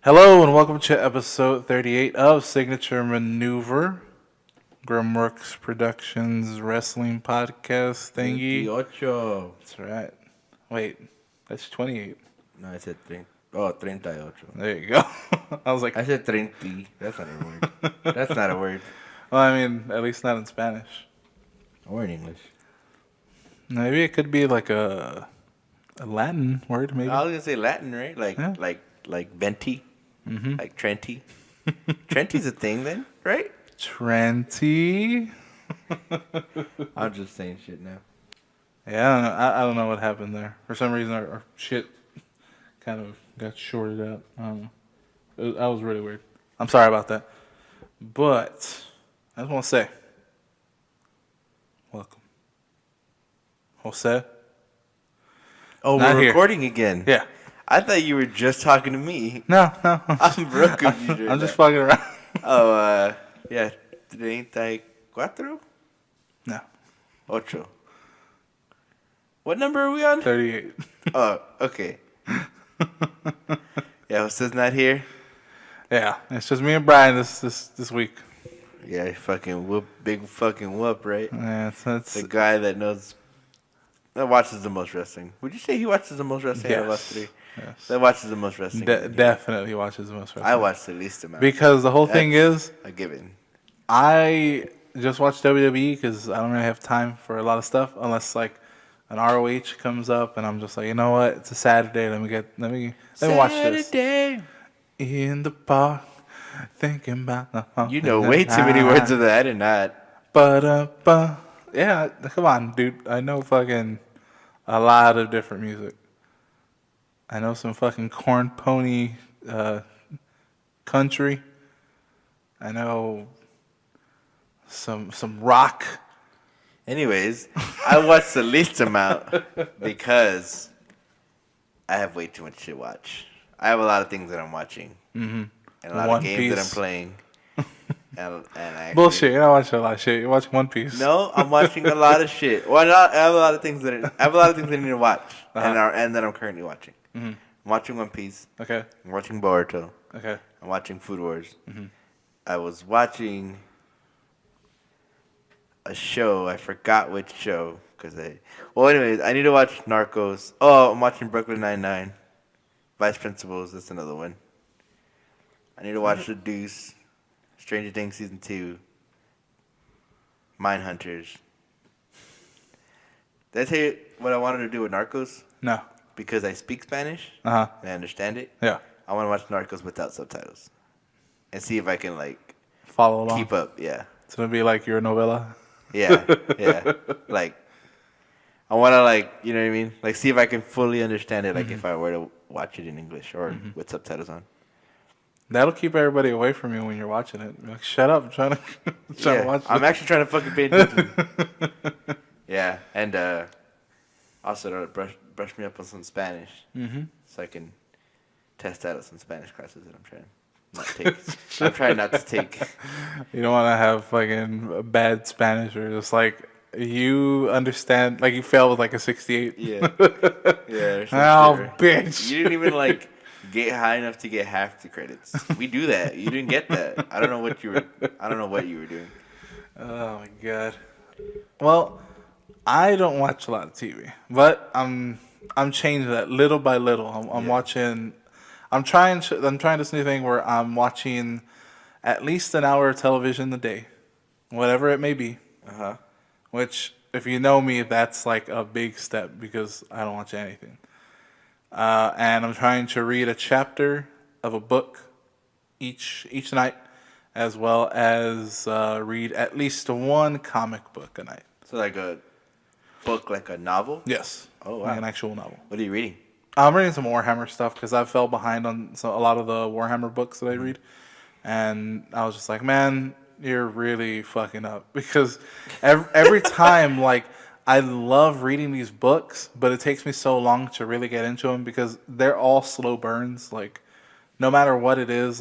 Hello and welcome to episode 38 of Signature Maneuver, Grimworks Productions wrestling podcast thingy. 28. That's right. Wait, that's 28. No, I said 30. Oh, 38. There you go. I was like, I said 30. That's not a word. That's not a word. well, I mean, at least not in Spanish. Or in English. Maybe it could be like a Latin word, maybe. I was gonna say Latin, right? Yeah. Like venti, like Trenti. Trenti's a thing, then, right? Trenty. I'm just saying shit now. Yeah, I don't know. I don't know what happened there. For some reason, our shit kind of got shorted out. I don't know. That was really weird. I'm sorry about that. But I just want to say, welcome. Jose? Oh, Not we're here. recording again. Yeah. I thought you were just talking to me. No. I'm real confused. I'm just fucking around. Oh, yeah. 34? No. 8. What number are we on? 38. Oh, okay. Yeah, Jose's not here. Yeah. It's just me and Brian this week. Yeah, fucking whoop, big fucking whoop, right? Yeah, it's The guy that watches the most wrestling. Would you say he watches the most wrestling out of us three? Yes. That watches the most wrestling. Definitely watches the most wrestling. I watch the least amount. Because the whole thing is, a given. I just watch WWE because I don't really have time for a lot of stuff unless like an ROH comes up and I'm just like, you know what? It's a Saturday. Let me watch this. Saturday. In the park, thinking about You know way too many words of that. I did not. But yeah, come on, dude. I know fucking a lot of different music. I know some fucking corn pony country. I know some rock. Anyways, I watch the least amount because I have way too much to watch. I have a lot of things that I'm watching. Mm-hmm. And a lot of games that I'm playing. and actually, Bullshit, you're not watching a lot of shit. You're watching One Piece. No, I'm watching a lot of shit. Well, I have a lot of things that I need to watch, and that I'm currently watching. Mm-hmm. I'm watching One Piece. Okay. I'm watching Boruto. Okay. I'm watching Food Wars. Mm-hmm. I was watching a show. I forgot which show anyways, I need to watch Narcos. Oh, I'm watching Brooklyn Nine-Nine. Vice Principals. That's another one. I need to watch The Deuce. Stranger Things Season 2. Mindhunters. Did I tell you what I wanted to do with Narcos? No. Because I speak Spanish Uh-huh. and I understand it. Yeah. I want to watch Narcos without subtitles. And see if I can, Follow along. keep up. Yeah. It's going to be like your novella. Yeah. Yeah. I want to, you know what I mean? See if I can fully understand it, if I were to watch it in English or with subtitles on. That'll keep everybody away from you when you're watching it. You're like, shut up. I'm trying to watch I'm this. actually trying to fucking pay attention. Yeah. And also to brush me up on some Spanish. Mm-hmm. So I can test out some Spanish classes that I'm trying not to take. I'm trying not to take. You don't want to have fucking bad Spanish or just you understand, you fail with a 68. Yeah. Yeah. Oh, bitch. You didn't even get high enough to get half the credits. We do that. You didn't get that. I don't know what you were doing. Oh my god. Well, I don't watch a lot of TV, but I'm changing that little by little. I'm watching. I'm trying this new thing where I'm watching at least an hour of television a day, whatever it may be. Which, if you know me, that's a big step because I don't watch anything. And I'm trying to read a chapter of a book each night, as well as read at least one comic book a night. So a book, like a novel? Yes. Oh, wow. Like an actual novel. What are you reading? I'm reading some Warhammer stuff because I fell behind on a lot of the Warhammer books that I read. And I was just like, man, you're really fucking up. Because every time, I love reading these books, but it takes me so long to really get into them because they're all slow burns. No matter what it is,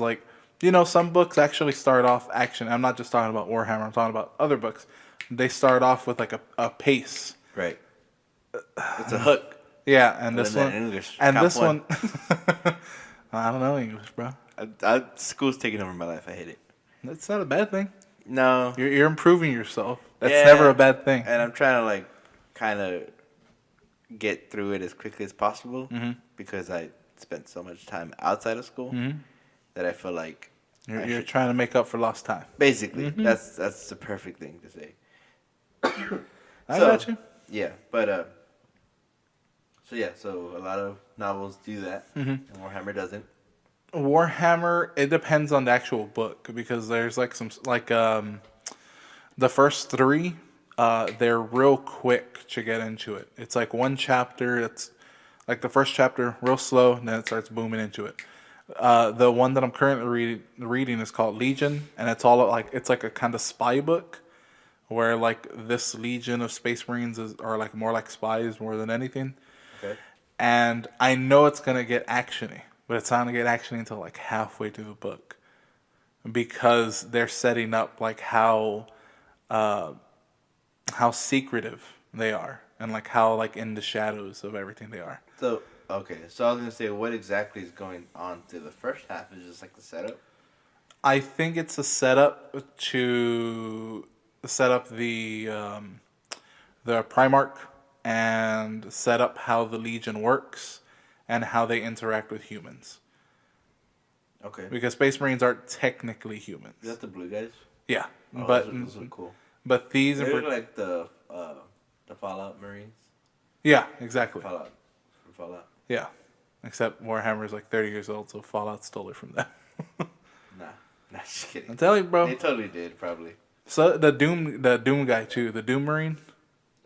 some books actually start off action. I'm not just talking about Warhammer. I'm talking about other books. They start off with a pace. Right. It's a hook. Yeah, and this one, in English. and Count this one, I don't know English, bro. School's taking over my life. I hate it. That's not a bad thing. No. You're improving yourself. That's Yeah, never a bad thing. And I'm trying to like kind of get through it as quickly as possible because I spent so much time outside of school that I feel like You're trying to make up for lost time. basically that's the perfect thing to say. I got you. Yeah, but so a lot of novels do that, and Warhammer doesn't. Warhammer, it depends on the actual book because there's like some like the first three, they're real quick to get into it. It's like one chapter. It's like the first chapter, real slow, and then it starts booming into it. The one that I'm currently reading is called Legion, and it's all like it's like a kind of spy book, where like this legion of Space Marines are like more like spies more than anything. Okay. And I know it's gonna get actiony, but it's not gonna get actiony until like halfway through the book, because they're setting up like how secretive they are, and like how like in the shadows of everything they are. So okay, so I was gonna say, what exactly is going on through the first half? Is just like the setup. I think it's a setup to set up the Primarch and set up how the Legion works and how they interact with humans. Okay. Because Space Marines aren't technically humans. Is that the blue guys? Yeah, Oh, but those look cool. But these They look like the Fallout Marines. yeah, exactly. Fallout from Fallout. Yeah, except Warhammer is like 30 years old, so Fallout stole it from them. Nah, just kidding. I'm telling you, bro. They totally did, probably. So the Doom guy too, the Doom Marine.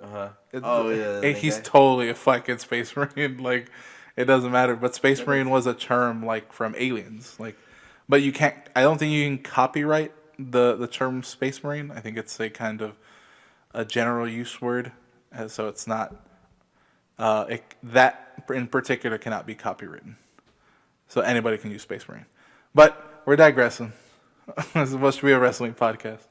Oh yeah. He's totally a fucking Space Marine. Like, it doesn't matter. But Space Marine was a term like from Aliens. Like, but you can't. I don't think you can copyright the term Space Marine. I think it's a kind of a general use word, and so it's not. That in particular cannot be copywritten. So anybody can use Space Marine. But we're digressing. This is supposed to be a wrestling podcast.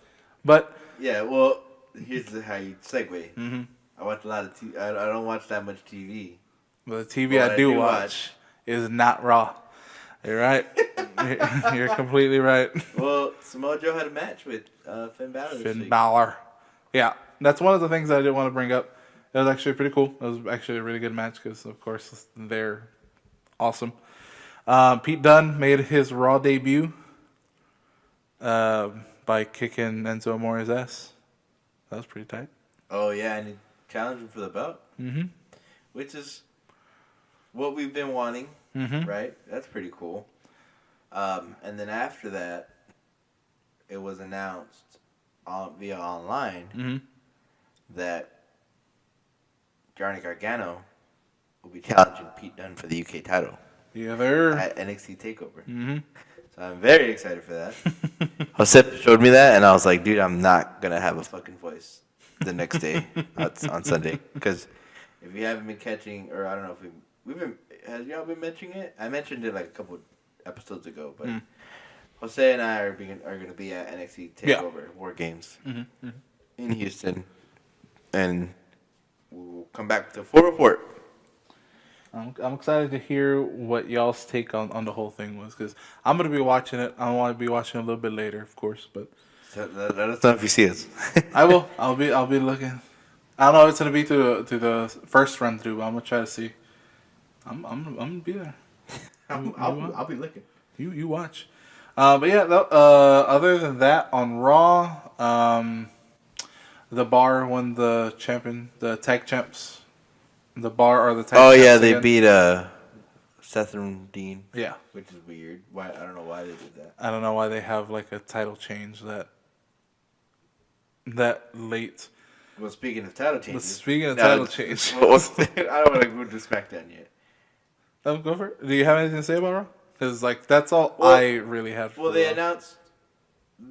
But yeah, well, here's how you segue. I watch a lot of TV. I don't watch that much TV. the TV I do watch is not Raw. You're right. You're completely right. Well, Samoa Joe had a match with Finn Balor. Finn Balor. Yeah, that's one of the things that I did want to bring up. It was actually pretty cool. It was actually a really good match because, of course, they're awesome. Pete Dunne made his Raw debut by kicking Enzo Amore's ass. That was pretty tight. Oh yeah, and he challenged him for the belt. Which is what we've been wanting, right? That's pretty cool. And then after that, it was announced via online that Johnny Gargano will be challenging Pete Dunne for the UK title. Yeah, they're at NXT TakeOver. So I'm very excited for that. Josep showed me that, and I was like, dude, I'm not going to have a fucking voice the next day on Sunday. Because if you haven't been catching, or I don't know if we've been, has y'all been mentioning it? I mentioned it like a couple episodes ago, but Jose and I are going to be at NXT TakeOver War Games in Houston, and we'll come back with a full report. I'm excited to hear what y'all's take on the whole thing was, because I'm going to be watching it. I want to be watching it a little bit later, of course, but So let us know if you see us. I will. I'll be looking. I don't know if it's going to be to the first run through, but I'm going to try to see. I'm going to be there. I'll be looking. You watch. But yeah, other than that, on Raw, the Bar won the tag champs. The Bar or the tag champs. Oh yeah, they again. beat Seth and Dean. Yeah, which is weird. Why? I don't know why they did that. I don't know why they have like a title change that late. Well, speaking of title changes. Speaking of title change. I don't want to go to SmackDown yet. Oh, go for it. Do you have anything to say about Raw? Because like that's all I really have. Well, they announced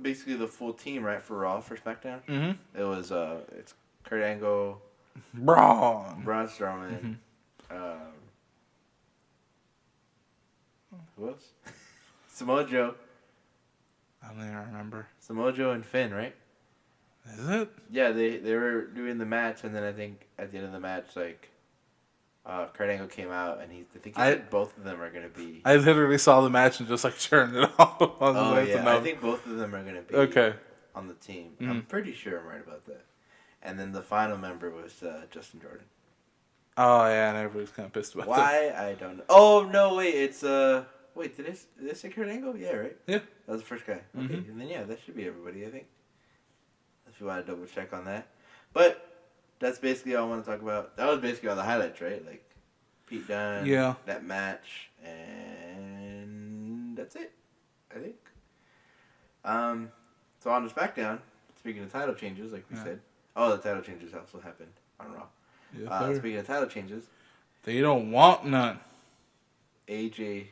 basically the full team, right, for Raw for SmackDown. It was it's Kurt Angle, Braun Strowman. Who else? Samoa Joe. I don't even remember. Samoa Joe and Finn, right? Is it? Yeah, they were doing the match, and then I think at the end of the match, like, Kurt Angle came out, and I think he I said both of them are gonna be. I literally saw the match and just like turned it off. Oh yeah, I think both of them are gonna be Okay. on the team. Mhm. I'm pretty sure I'm right about that. And then the final member was Justin Jordan. Oh yeah, and everybody's kind of pissed about that. Why I don't know. Oh no, wait, it's wait, did I say Kurt Angle? Yeah, right. Yeah. That was the first guy. Okay, and then yeah, that should be everybody. I think. If you want to double check on that, but that's basically all I want to talk about. That was basically all the highlights, right? Like Pete Dunne, Yeah. that match, and that's it. I think. So on to SmackDown. Speaking of title changes, like we said, the title changes also happened on Raw. Yes, Speaking of title changes, they don't want none. AJ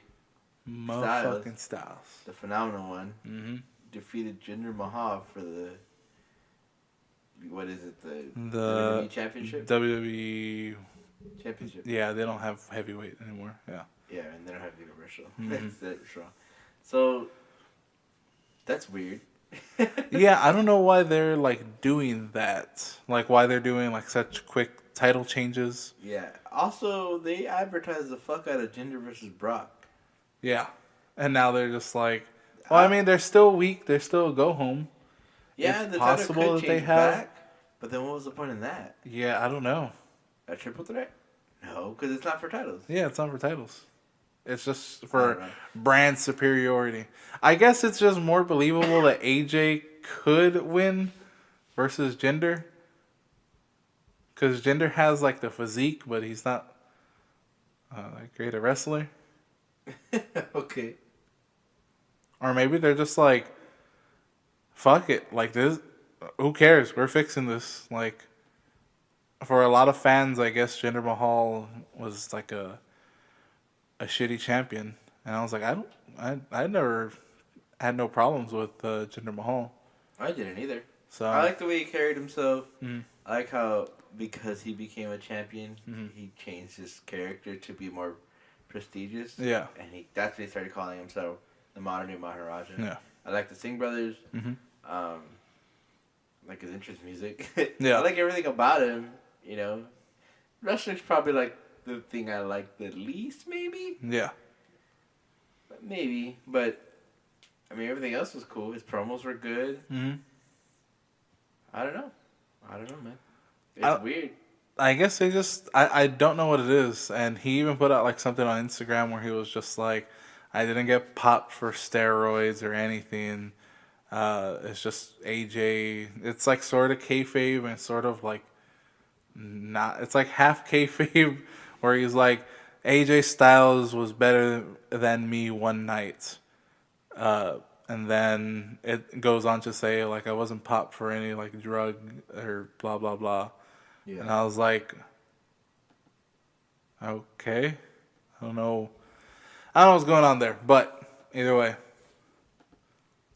Motherfucking Styles. the phenomenal one, defeated Jinder Mahal for the what is it, the WWE Championship? WWE Championship. Yeah, they don't have heavyweight anymore. Yeah. Yeah, and they don't have Universal. That's Raw. So that's weird. Yeah, I don't know why they're like doing that. Like why they're doing like such quick title changes. Yeah. Also, they advertised the fuck out of Jinder versus Brock. Yeah. And now they're just like, well, I mean, they're still weak. They're still a go home. Yeah, it's the possible title that could they change have. back, but then what was the point in that? Yeah, I don't know. A triple threat? No, because it's not for titles. Yeah, it's not for titles. It's just for brand superiority. I guess it's just more believable that AJ could win versus Jinder. Because Jinder has like the physique, but he's not that great a wrestler. Okay. Or maybe they're just like, fuck it. Like this, who cares? We're fixing this. Like, for a lot of fans, I guess Jinder Mahal was like a shitty champion, and I was like, I never had no problems with Jinder Mahal. I didn't either. So I like the way he carried himself. Mm-hmm. I like how because he became a champion, he changed his character to be more prestigious. Yeah, and that's when he started calling himself the modern day Maharaja. Yeah. I like the Singh brothers. Mm-hmm. Like his interest music. Yeah. I like everything about him. You know, wrestling's probably like the thing I like the least, maybe. Yeah. Maybe, but I mean everything else was cool. His promos were good. Mm-hmm. I don't know, man. It's weird. I guess they just I don't know what it is, and he even put out like something on Instagram where he was just like, I didn't get popped for steroids or anything. It's just AJ. It's like sort of kayfabe and sort of like not. It's like half kayfabe where he's like, AJ Styles was better than me one night. And then it goes on to say like I wasn't popped for any like drug or blah blah blah. Yeah. And I was like, okay, I don't know what's going on there, but either way,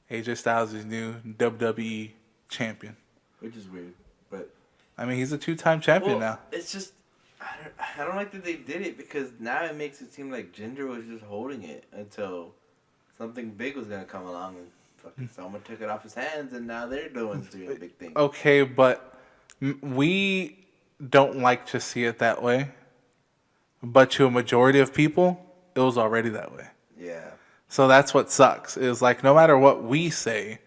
AJ Styles is new WWE champion, which is weird, but I mean he's a 2-time champion now. It's just I don't like that they did it because now it makes it seem like Jinder was just holding it until something big was gonna come along and fucking someone took it off his hands and now they're doing a big thing. Okay, but we don't like to see it that way. But to a majority of people, it was already that way. Yeah. So that's what sucks. Is like no matter what we say,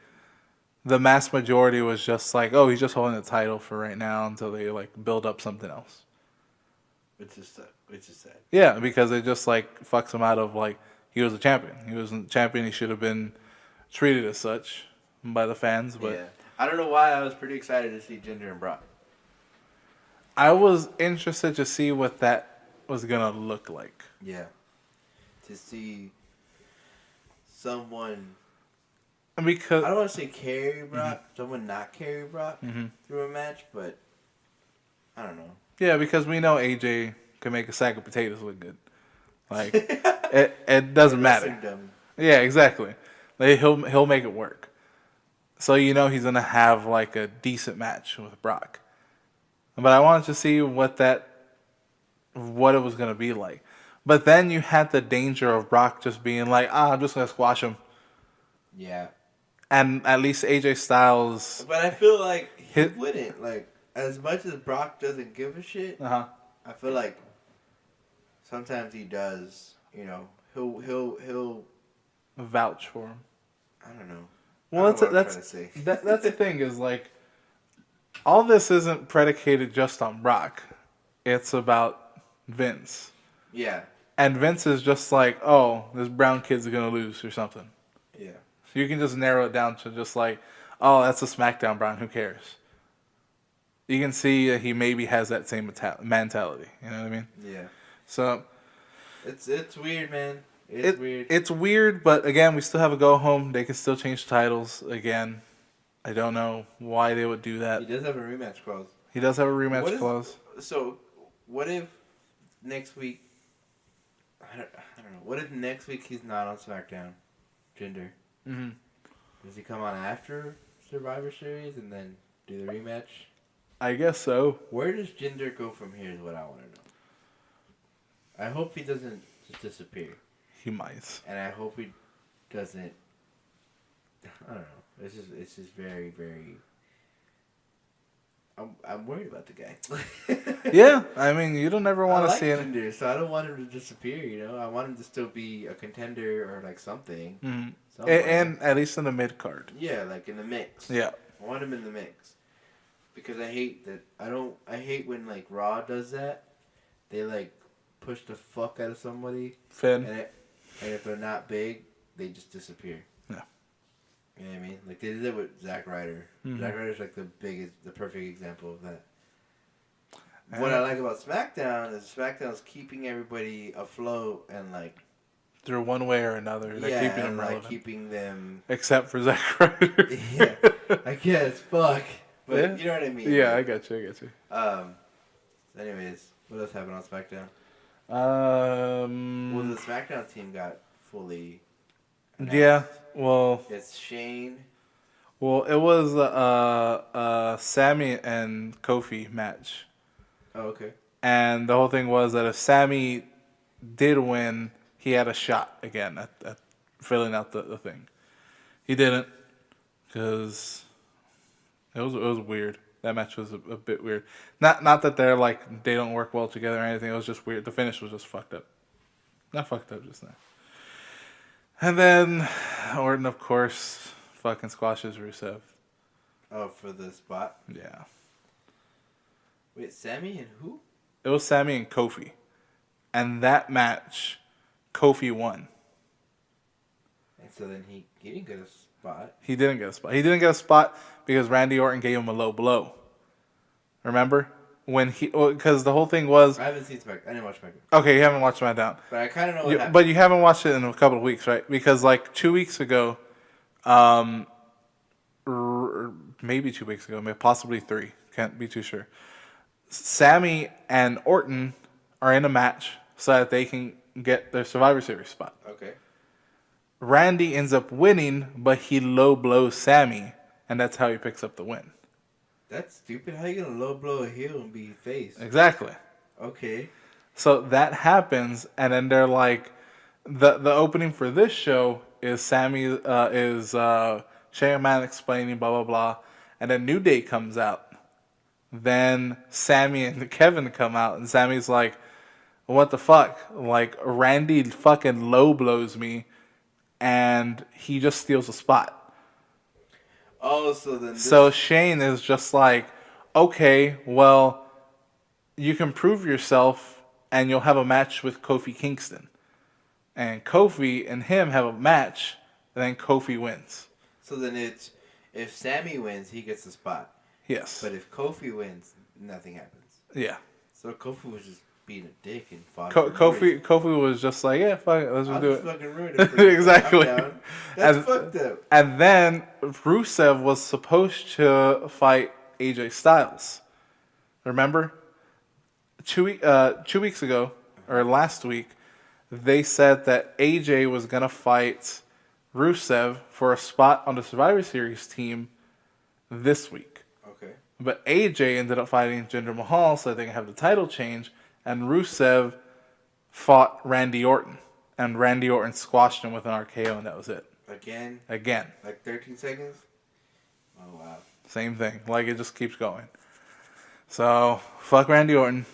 the mass majority was just like, oh, he's just holding the title for right now until they like build up something else. Which is sad. Yeah, because it just like fucks him out of like he was a champion. He was a champion. He should have been treated as such by the fans. But yeah, I don't know why I was pretty excited to see Jinder and Brock. I was interested to see what that was gonna look like. Yeah, to see someone. Because I don't want to say carry Brock, someone not carry Brock through a match, but I don't know. Yeah, because we know AJ can make a sack of potatoes look good. Like it doesn't matter. Yeah, exactly. Like, he'll make it work. So you know he's gonna have like a decent match with Brock. But I wanted to see what it was gonna be like. But then you had the danger of Brock just being like, I'm just gonna squash him. Yeah. And at least AJ Styles. But I feel like he wouldn't. Like, as much as Brock doesn't give a shit, I feel like sometimes he does. You know, he'll. Vouch for him. I don't know. Well, I don't know what I'm trying to say. That's the thing is like, all this isn't predicated just on Brock. It's about Vince. Yeah. And Vince is just like, oh, this brown kid's gonna lose or something. Yeah. So you can just narrow it down to just like, oh, that's a SmackDown Brown. Who cares? You can see that he maybe has that same mentality. You know what I mean? Yeah. So It's weird, man. It's weird. It's weird, but again, we still have a go home. They can still change titles again. I don't know why they would do that. He does have a rematch clause. He does have a rematch clause. So, what if next week? I don't know. What if next week he's not on SmackDown? Jinder. Mm-hmm. Does he come on after Survivor Series and then do the rematch? I guess so. Where does Jinder go from here? Is what I want to know. I hope he doesn't just disappear. He might. And I hope he doesn't. I don't know. It's just very, very. I'm worried about the guy. Yeah, I mean, you don't ever want to see it. Jinder, so I don't want him to disappear. You know, I want him to still be a contender or like something. Mm-hmm. And at least in the mid card. Yeah, like in the mix. Yeah. I want him in the mix because I hate that. I hate when like Raw does that. They like push the fuck out of somebody. Finn. And if they're not big, they just disappear. Yeah. You know what I mean? Like they did it with Zack Ryder. Mm-hmm. Zack Ryder's like the perfect example of that. What I like about SmackDown is SmackDown's keeping everybody afloat and like through one way or another. They're keeping them relevant. Like keeping them except for Zack Ryder. Yeah. I guess, fuck. But yeah. You know what I mean? Yeah, like, I got you. Anyways, what else happened on SmackDown? Well, the SmackDown team got fully announced. Yeah, well, it's Shane. Well, it was a Sammy and Kofi match. Oh, okay. And the whole thing was that if Sammy did win, he had a shot again at filling out the thing. He didn't, because it was weird. That match was a bit weird. Not that they're like they don't work well together or anything. It was just weird. The finish was just fucked up. Not fucked up just now. And then Orton, of course, fucking squashes Rusev. Oh, for the spot? Yeah. Wait, Sammy and who? It was Sammy and Kofi. And that match, Kofi won. And so then he didn't get a spot. He didn't get a spot. He didn't get a spot because Randy Orton gave him a low blow. Remember? Because the whole thing was... I haven't seen SmackDown. I didn't watch SmackDown. Okay, you haven't watched SmackDown. But I kind of know what happened. But you haven't watched it in a couple of weeks, right? Because like 2 weeks ago, maybe 2 weeks ago, maybe possibly 3. Can't be too sure. Sammy and Orton are in a match so that they can get their Survivor Series spot. Okay. Randy ends up winning, but he low blows Sammy, and that's how he picks up the win. That's stupid. How you gonna low blow a heel and be face? Exactly. Okay. So that happens, and then they're like, the opening for this show is Sammy Shane McMahon explaining blah blah blah, and then New Day comes out. Then Sammy and Kevin come out, and Sammy's like, "What the fuck? Like Randy fucking low blows me, and he just steals a spot." Oh, so then. So Shane is just like, "Okay, well, you can prove yourself, and you'll have a match with Kofi Kingston." And Kofi and him have a match, and then Kofi wins. So then it's if Sammy wins, he gets the spot. Yes. But if Kofi wins, nothing happens. Yeah. So Kofi was just being a dick and fought. Kofi was just like, yeah, fuck it, let's just do it. Fucking ruin it for you. Exactly. That's fucked up. And then Rusev was supposed to fight AJ Styles. Remember? 2 weeks ago, or last week, they said that AJ was gonna fight Rusev for a spot on the Survivor Series team this week. Okay. But AJ ended up fighting Jinder Mahal so they can have the title change, and Rusev fought Randy Orton. And Randy Orton squashed him with an RKO, and that was it. Again? Like 13 seconds? Oh, wow. Same thing. Like, it just keeps going. So, fuck Randy Orton.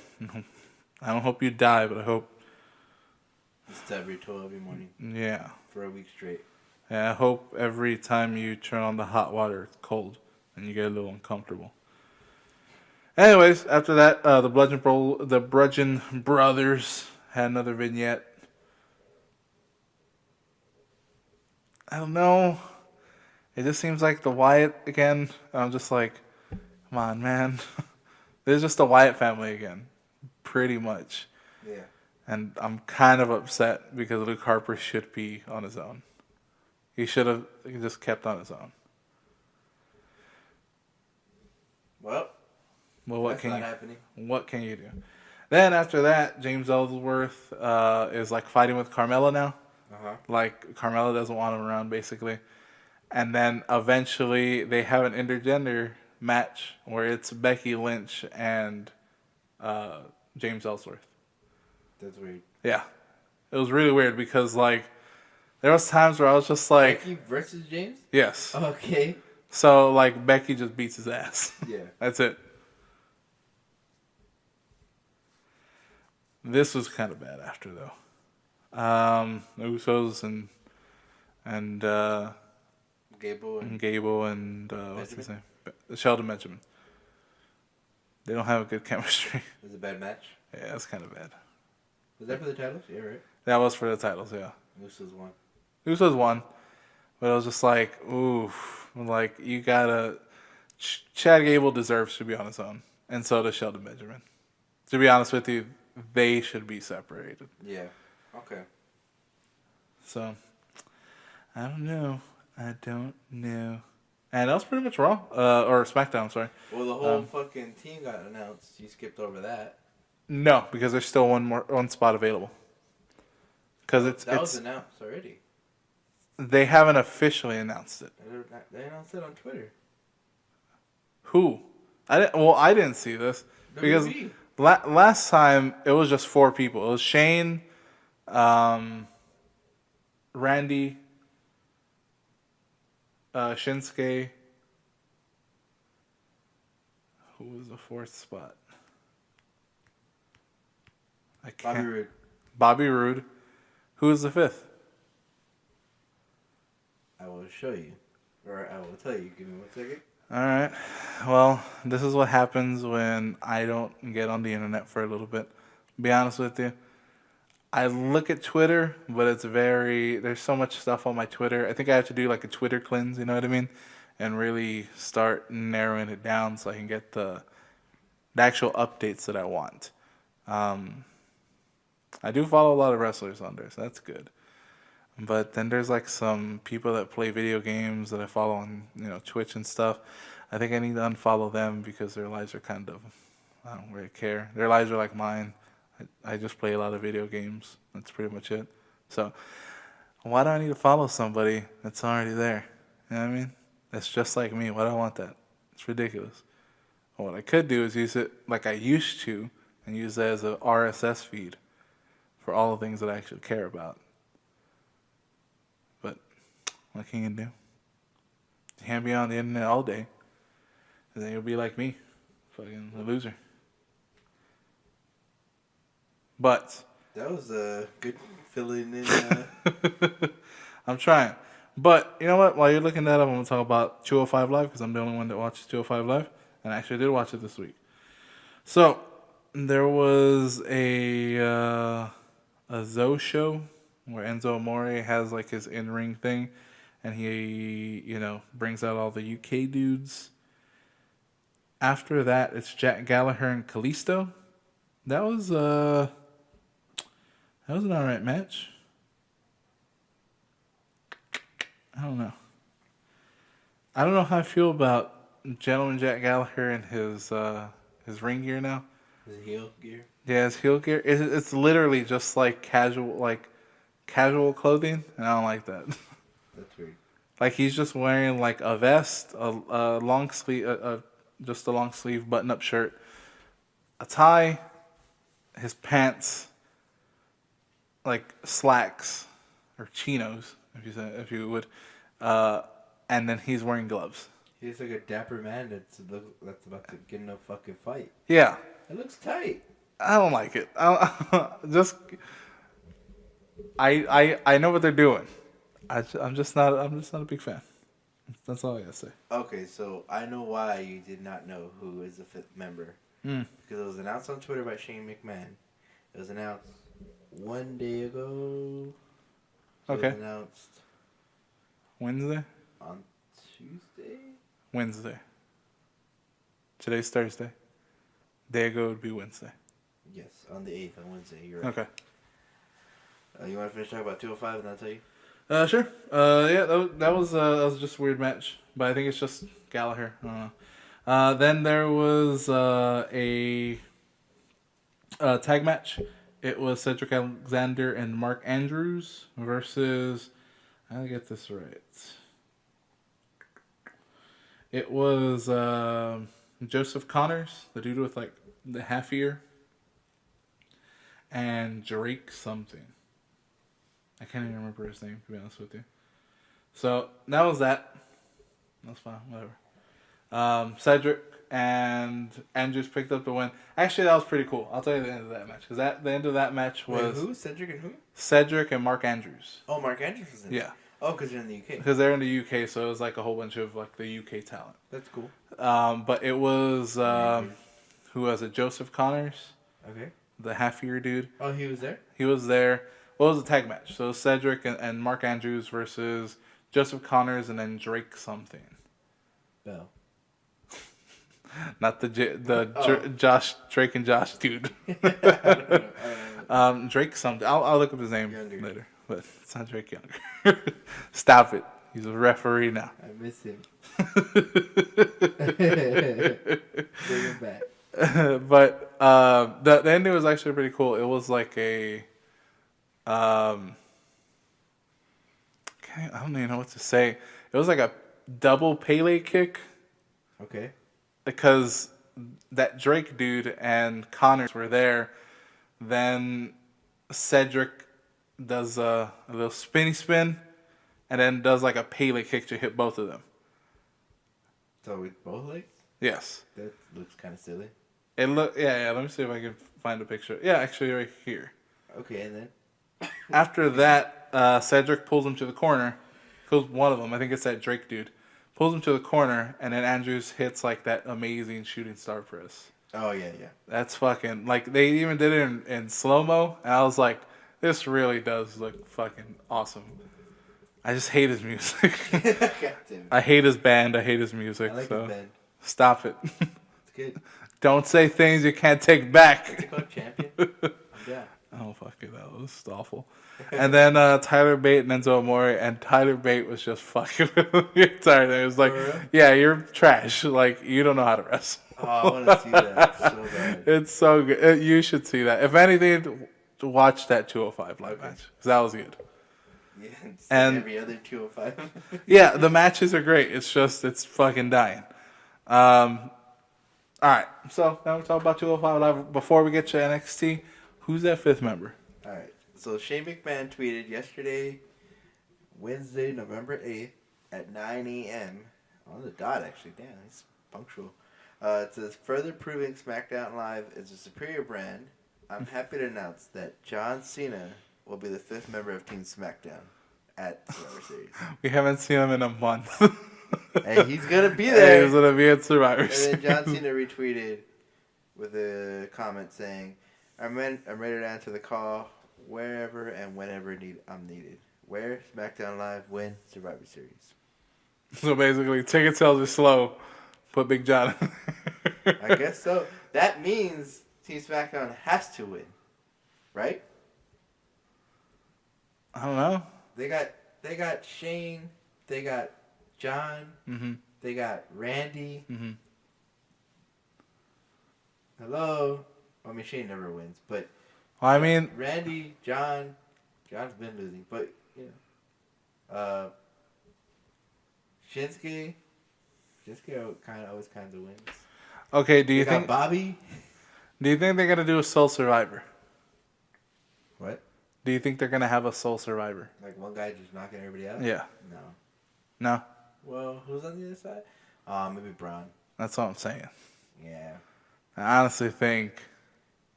I don't hope you die, but I hope Just every 12 every morning Yeah. for a week straight. And I hope every time you turn on the hot water, it's cold and you get a little uncomfortable. Anyways, after that, the Bludgeon Brothers had another vignette. I don't know. It just seems like the Wyatt again. I'm just like, come on, man. There's just the Wyatt family again, pretty much. Yeah. And I'm kind of upset because Luke Harper should be on his own. He should have just kept on his own. Well, What that's can not you? happening. What can you do? Then after that, James Ellsworth is like fighting with Carmella now. Like Carmella doesn't want him around, basically. And then eventually they have an intergender match where it's Becky Lynch and James Ellsworth. That's weird. Yeah, it was really weird because like there was times where I was just like, Becky versus James? yes. Okay. So like Becky just beats his ass. Yeah. That's it. This was kind of bad after though. The Usos and Gable and what's his name? Sheldon Benjamin. They don't have a good chemistry. It was a bad match. Yeah, it's kind of bad. Was that for the titles? Yeah, right. That was for the titles, yeah. Usos won. Usos won, but it was just like, oof, like you gotta. Chad Gable deserves to be on his own, and so does Sheldon Benjamin. To be honest with you, they should be separated. Yeah. Okay. So, I don't know. And that was pretty much Raw, or SmackDown, sorry. Well, the whole fucking team got announced. You skipped over that. No, because there's still one spot available. Because That was announced already. They haven't officially announced it. They announced it on Twitter. Who? I didn't see this because WB. last time it was just 4 people. It was Shane, Randy, Shinsuke. Who was the 4th spot? I can't. Bobby Roode. Bobby Roode. Who was the 5th? I will show you. Or I will tell you. Give me 1 second. All right. Well, this is what happens when I don't get on the internet for a little bit. Be honest with you. I look at Twitter, but there's so much stuff on my Twitter. I think I have to do like a Twitter cleanse, you know what I mean? And really start narrowing it down so I can get the actual updates that I want. I do follow a lot of wrestlers on there, so that's good. But then there's like some people that play video games that I follow on, Twitch and stuff. I think I need to unfollow them because their lives are kind of, I don't really care. Their lives are like mine. I just play a lot of video games. That's pretty much it. So why do I need to follow somebody that's already there? You know what I mean? That's just like me. Why do I want that? It's ridiculous. Well, what I could do is use it like I used to and use that as a RSS feed for all the things that I actually care about. But what can you do? You can't be on the internet all day. And then you'll be like me. Fucking a loser. But That was a good filling in. I'm trying. But you know what? While you're looking that up, I'm going to talk about 205 Live because I'm the only one that watches 205 Live. And I actually did watch it this week. So there was a Zoe show where Enzo Amore has like his in-ring thing. And he, brings out all the UK dudes. After that, it's Jack Gallagher and Kalisto. That was an alright match. I don't know. I don't know how I feel about Gentleman Jack Gallagher and his ring gear now. His heel gear. Yeah, his heel gear. It's literally just like casual clothing, and I don't like that. That's weird. Like he's just wearing like a vest, a long sleeve, just a long sleeve button-up shirt, a tie, his pants, like slacks or chinos, if you would, and then he's wearing gloves. He's like a dapper man that's about to get in a fucking fight. Yeah, It looks tight. I don't like it. I know what they're doing. I'm just not a big fan. That's all I gotta say. Okay, so I know why you did not know who is the fifth member. Mm. Because it was announced on Twitter by Shane McMahon. It was announced one day ago. So Okay. It was announced Wednesday. on Tuesday. Wednesday. Today's Thursday. Day ago would be Wednesday. Yes, on the 8th, on Wednesday. You're right. Okay. You want to finish talking about 205 and I'll tell you? Sure. Yeah, that was just a weird match, but I think it's just Gallagher. I don't know. Then there was a tag match. It was Cedric Alexander and Mark Andrews versus. I'll get this right. It was Joseph Connors, the dude with like the half ear, and Drake something. I can't even remember his name, to be honest with you. So that was that. That's fine, whatever. Cedric and Andrews picked up the win. Actually, that was pretty cool. I'll tell you the end of that match. Because the end of that match was... Wait, who? Cedric and who? Cedric and Mark Andrews. Oh, Mark Andrews was in it. Yeah. Oh, because they're in the UK. Because they're in the UK, so it was like a whole bunch of like the UK talent. That's cool. But it was... who was it? Joseph Connors. Okay. The half-ear dude. Oh, he was there? He was there. Well, it was a tag match. So Cedric and Mark Andrews versus Joseph Connors and then Drake something. Bell. Not the Oh. Josh Drake and Josh dude. Drake something. I'll look up his name Younger. later, but it's not Drake Younger. Stop it. He's a referee now. I miss him. Bring him back. But the ending was actually pretty cool. It was like a I don't even know what to say. It was like a double Pele kick. Okay. Because that Drake dude and Connors were there. Then Cedric does a little spinny spin and then does like a Pele kick to hit both of them. So with both legs? Yes. That looks kind of silly. Yeah, let me see if I can find a picture. Yeah, actually right here. Okay, and then? After that, Cedric pulls him to the corner. Kills one of them. I think it's that Drake dude. Pulls him to the corner, and then Andrews hits like that amazing shooting star press. Oh, yeah. That's fucking like they even did it in slow mo, and I was like, this really does look fucking awesome. I just hate his music. God damn it. I hate his band. I hate his music. I like so his band. stop it. It's good. Don't say things you can't take back. What's it called? Champion? Yeah. Oh, fuck it. That was awful. And then Tyler Bate and Enzo Amore, and Tyler Bate was just fucking with me the entire time. It was like, For real? yeah, you're trash. Like, you don't know how to wrestle. Oh, I want to see that so bad. It's so good. You should see that. If anything, watch that 205 live match. 'Cause that was good. Yeah, it's And- like every other 205. Yeah, the matches are great. It's just, it's fucking dying. All right. So, now we talk about 205 live. Before we get to NXT, who's that fifth member? All right. So Shane McMahon tweeted yesterday, Wednesday, November 8th at 9 a.m. On the dot, actually. Damn, he's punctual. It says, further proving SmackDown Live is a superior brand. I'm happy to announce that John Cena will be the fifth member of Team SmackDown at Survivor Series. We haven't seen him in a month. And he's going to be there. He's going to be at Survivor And Series. then John Cena retweeted with a comment saying, I'm ready to answer the call wherever and whenever I'm needed. Where? SmackDown Live, when? Survivor Series. So basically, ticket sales are slow. Put Big John in there. I guess so. That means Team SmackDown has to win, right? I don't know. They got Shane, they got John, Mm-hmm. they got Randy. Mm-hmm. Hello. I mean, Shane never wins, but Well, I mean, Randy, John's been losing, but you know, Shinsuke always kind of wins. okay. Do you They got think? Bobby? Do you think they're gonna do a Soul Survivor? What? Do you think they're gonna have a Soul Survivor? Like one guy just knocking everybody out? Yeah. No. No. Well, who's on the other side? Maybe Braun. That's what I'm saying. Yeah. I honestly think.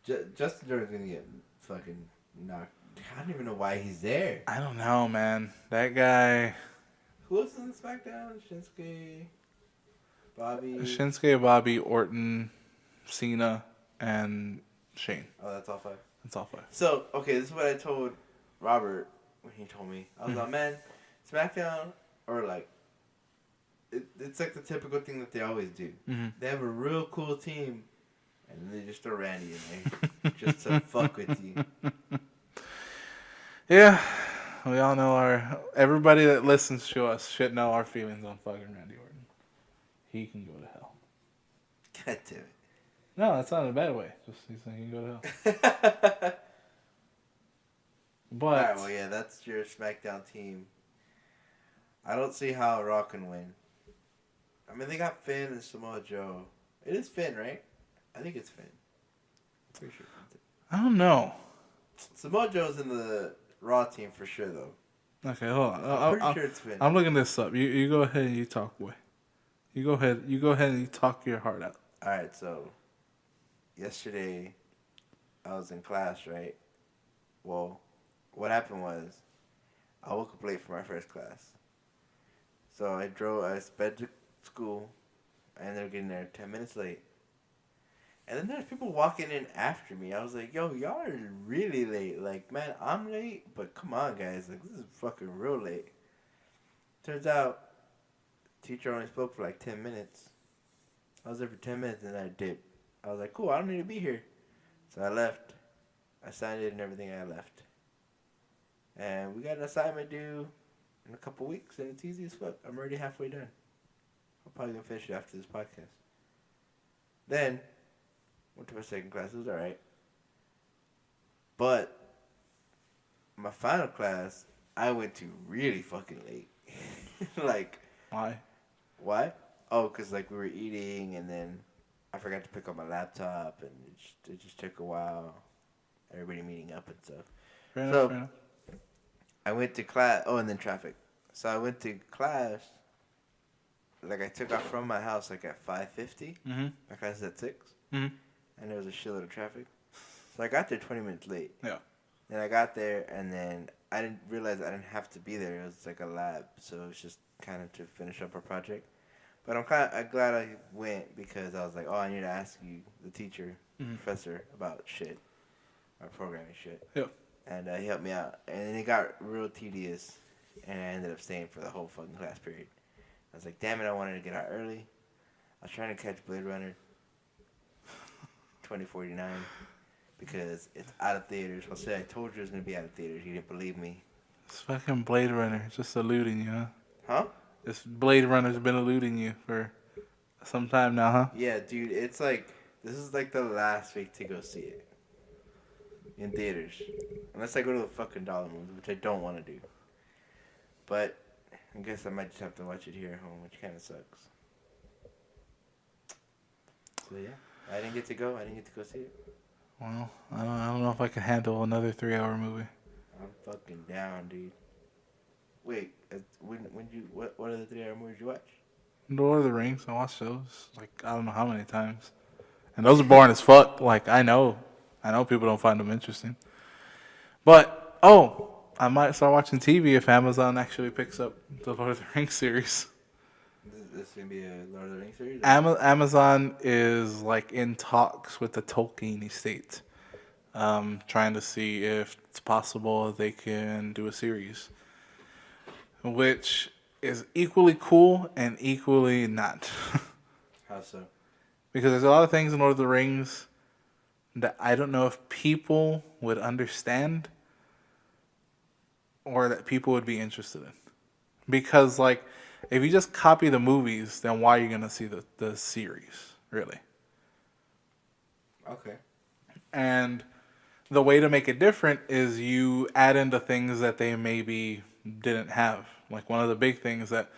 Justin Jordan's gonna get fucking knocked. I don't even know why he's there. I don't know, man. That guy, Who else is on SmackDown? Bobby. Shinsuke, Bobby, Orton, Cena, and Shane. Oh, that's all 5. That's all 5. So, okay, this is what I told Robert when he told me. I was like, man, SmackDown, or like, it's like the typical thing that they always do. Mm-hmm. They have a real cool team, and then they just throw Randy in there just to fuck with you. Yeah, we all know everybody that listens to us should know our feelings on fucking Randy Orton. He can go to hell. God damn it. No, that's not in a bad way. Just he's saying he can go to hell. But Alright, well, yeah, that's your SmackDown team. I don't see how Raw can win. I mean, they got Finn and Samoa Joe. It is Finn, right? I think it's Finn. Pretty sure Finn's it. I don't know. Samoa Joe's in the Raw team for sure, though. Okay, hold on. I'm pretty sure it's Finn. I'm looking this up. You go ahead and you talk, boy. You go ahead and you talk your heart out. Alright, so yesterday I was in class, right? Well, what happened was I woke up late for my first class. So I sped to school. I ended up getting there 10 minutes late. And then there's people walking in after me. I was like, yo, y'all are really late. Like, man, I'm late, but come on, guys. Like, this is fucking real late. Turns out, teacher only spoke for like 10 minutes. I was there for 10 minutes and I dipped. I was like, cool, I don't need to be here. So I left. I signed it and everything, I left. And we got an assignment due in a couple weeks, and it's easy as fuck. I'm already halfway done. I'm probably going to finish it after this podcast. Then, went to my second class. It was alright. But, my final class, I went to really fucking late. Like, Why? why? Oh, because, like, we were eating, and then I forgot to pick up my laptop, and it just took a while. Everybody meeting up and stuff. Fair So- enough. I went to class. Oh, and then traffic. So I went to class. Like, I took off from my house, like, at 5:50. Mm-hmm. My class is at 6. Mm-hmm. And there was a shitload of traffic. So I got there 20 minutes late. Yeah. Then I got there, and then I didn't realize I didn't have to be there. It was like a lab, so it was just kind of to finish up our project. But I'm glad I went because I was like, oh, I need to ask you, the teacher, professor, about shit, our programming shit. Yeah. And he helped me out. And then it got real tedious, and I ended up staying for the whole fucking class period. I was like, damn it, I wanted to get out early. I was trying to catch Blade Runner 2049 because it's out of theaters. Jose, I told you it was going to be out of theaters. You didn't believe me. It's fucking Blade Runner. Just eluding you, huh? Huh? This Blade Runner's been eluding you for some time now, huh? Yeah, dude, it's like, this is like the last week to go see it. In theaters. Unless I go to the fucking dollar movies, which I don't want to do. But I guess I might just have to watch it here at home, which kind of sucks. So yeah, I didn't get to go. I didn't get to go see it. Well, I don't know if I can handle another 3-hour movie. I'm fucking down, dude. Wait, what are the 3-hour movies you watch? Lord of the Rings. I watched those like I don't know how many times, and those are boring as fuck. Like I know people don't find them interesting, but I might start watching TV if Amazon actually picks up the Lord of the Rings series. This is gonna be a Lord of the Rings series? Amazon is like in talks with the Tolkien estate, trying to see if it's possible they can do a series, which is equally cool and equally not. How so? Because there's a lot of things in Lord of the Rings that I don't know if people would understand or that people would be interested in. Because, like, if you just copy the movies, then why are you going to see the series, really? Okay. And the way to make it different is you add in the things that they maybe didn't have. Like, one of the big things that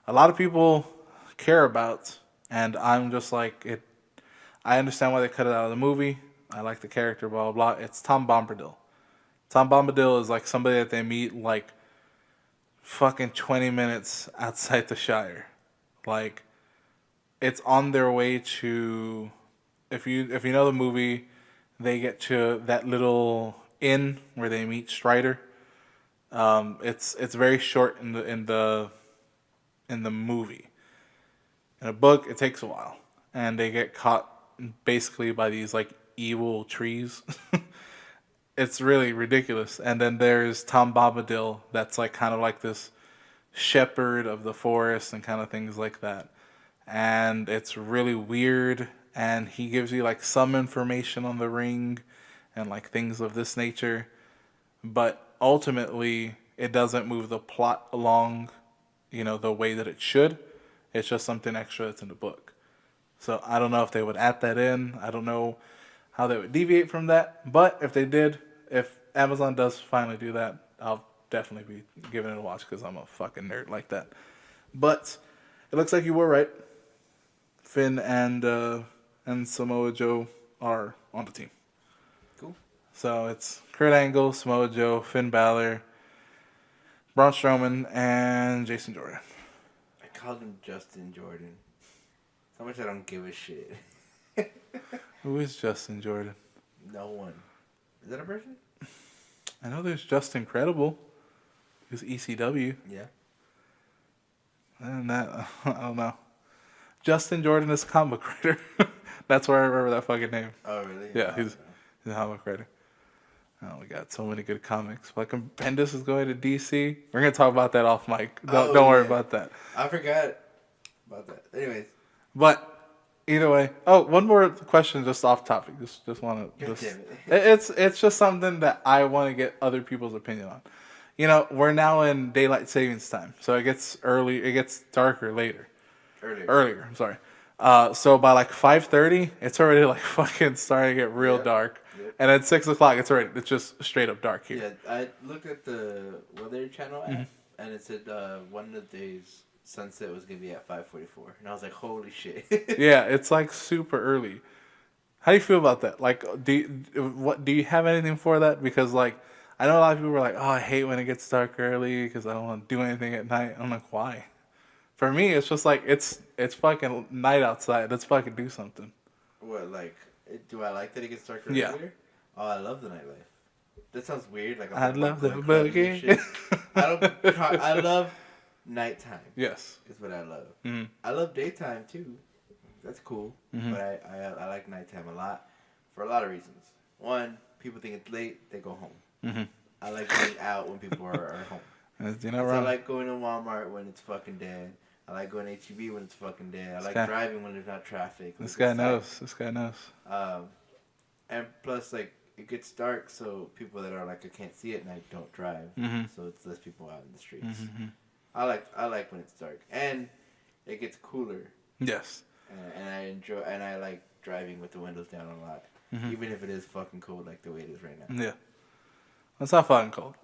a lot of people care about, and I'm just like, I understand why they cut it out of the movie. I like the character, blah, blah, blah. It's Tom Bombadil. Tom Bombadil is like somebody that they meet like fucking 20 minutes outside the Shire. Like, it's on their way to, if you know the movie, they get to that little inn where they meet Strider. It's very short in the movie. In a book, it takes a while, and they get caught basically by these like evil trees. It's really ridiculous. And then there's Tom Bombadil, that's like kind of like this shepherd of the forest and kind of things like that. And it's really weird. And he gives you like some information on the ring and like things of this nature, but ultimately it doesn't move the plot along, the way that it should. It's just something extra that's in the book. So I don't know if they would add that in. I don't know how they would deviate from that. But if they did, if Amazon does finally do that, I'll definitely be giving it a watch because I'm a fucking nerd like that. But it looks like you were right. Finn and Samoa Joe are on the team. Cool. So it's Kurt Angle, Samoa Joe, Finn Balor, Braun Strowman, and Jason Jordan. I called him Justin Jordan. How much I don't give a shit. Who is Justin Jordan? No one. Is that a person? I know there's Just Incredible. Who's ECW. Yeah. And that, I don't know. Justin Jordan is a comic writer. That's where I remember that fucking name. Oh, really? Yeah, Oh, he's a comic writer. Oh, we got so many good comics. Like, Bendis is going to DC. We're going to talk about that off mic. Don't worry about that. I forgot about that. Anyways. But either way. Oh, one more question just off topic. Just want to. Damn it. It's just something that I want to get other people's opinion on. We're now in daylight savings time, so it gets early. It gets darker later. Earlier. I'm sorry. So by like 5:30, it's already like fucking starting to get real dark. Yep. And at 6 o'clock, it's just straight up dark here. Yeah, I looked at the Weather Channel app, and it said one of the days sunset was gonna be at 5:44, and I was like, holy shit. Yeah, it's like super early. How do you feel about that? Like, do you have anything for that? Because like, I know a lot of people are like, oh, I hate when it gets dark early because I don't want to do anything at night. I'm like, why? For me, it's just like it's fucking night outside. Let's fucking do something. What, like, do I like that it gets darker Yeah. earlier? Oh, I love the nightlife. That sounds weird. Like I love the clubbing and boogie. shit. I love nighttime. Yes. Is what I love. Mm-hmm. I love daytime too. That's cool. Mm-hmm. But I like nighttime a lot for a lot of reasons. One, people think it's late, they go home. Mm-hmm. I like being out when people are home. You're not I wrong. like going to Walmart when it's fucking dead. I like going to H-E-B when it's fucking dead. I like driving when there's not traffic. This guy knows. And plus, like, it gets dark, so people that are like, I can't see at night don't drive. Mm-hmm. So it's less people out in the streets. Mm-hmm. I like when it's dark, and it gets cooler. Yes. And I enjoy, and I like driving with the windows down a lot, even if it is fucking cold like the way it is right now. Yeah. It's not fucking cold.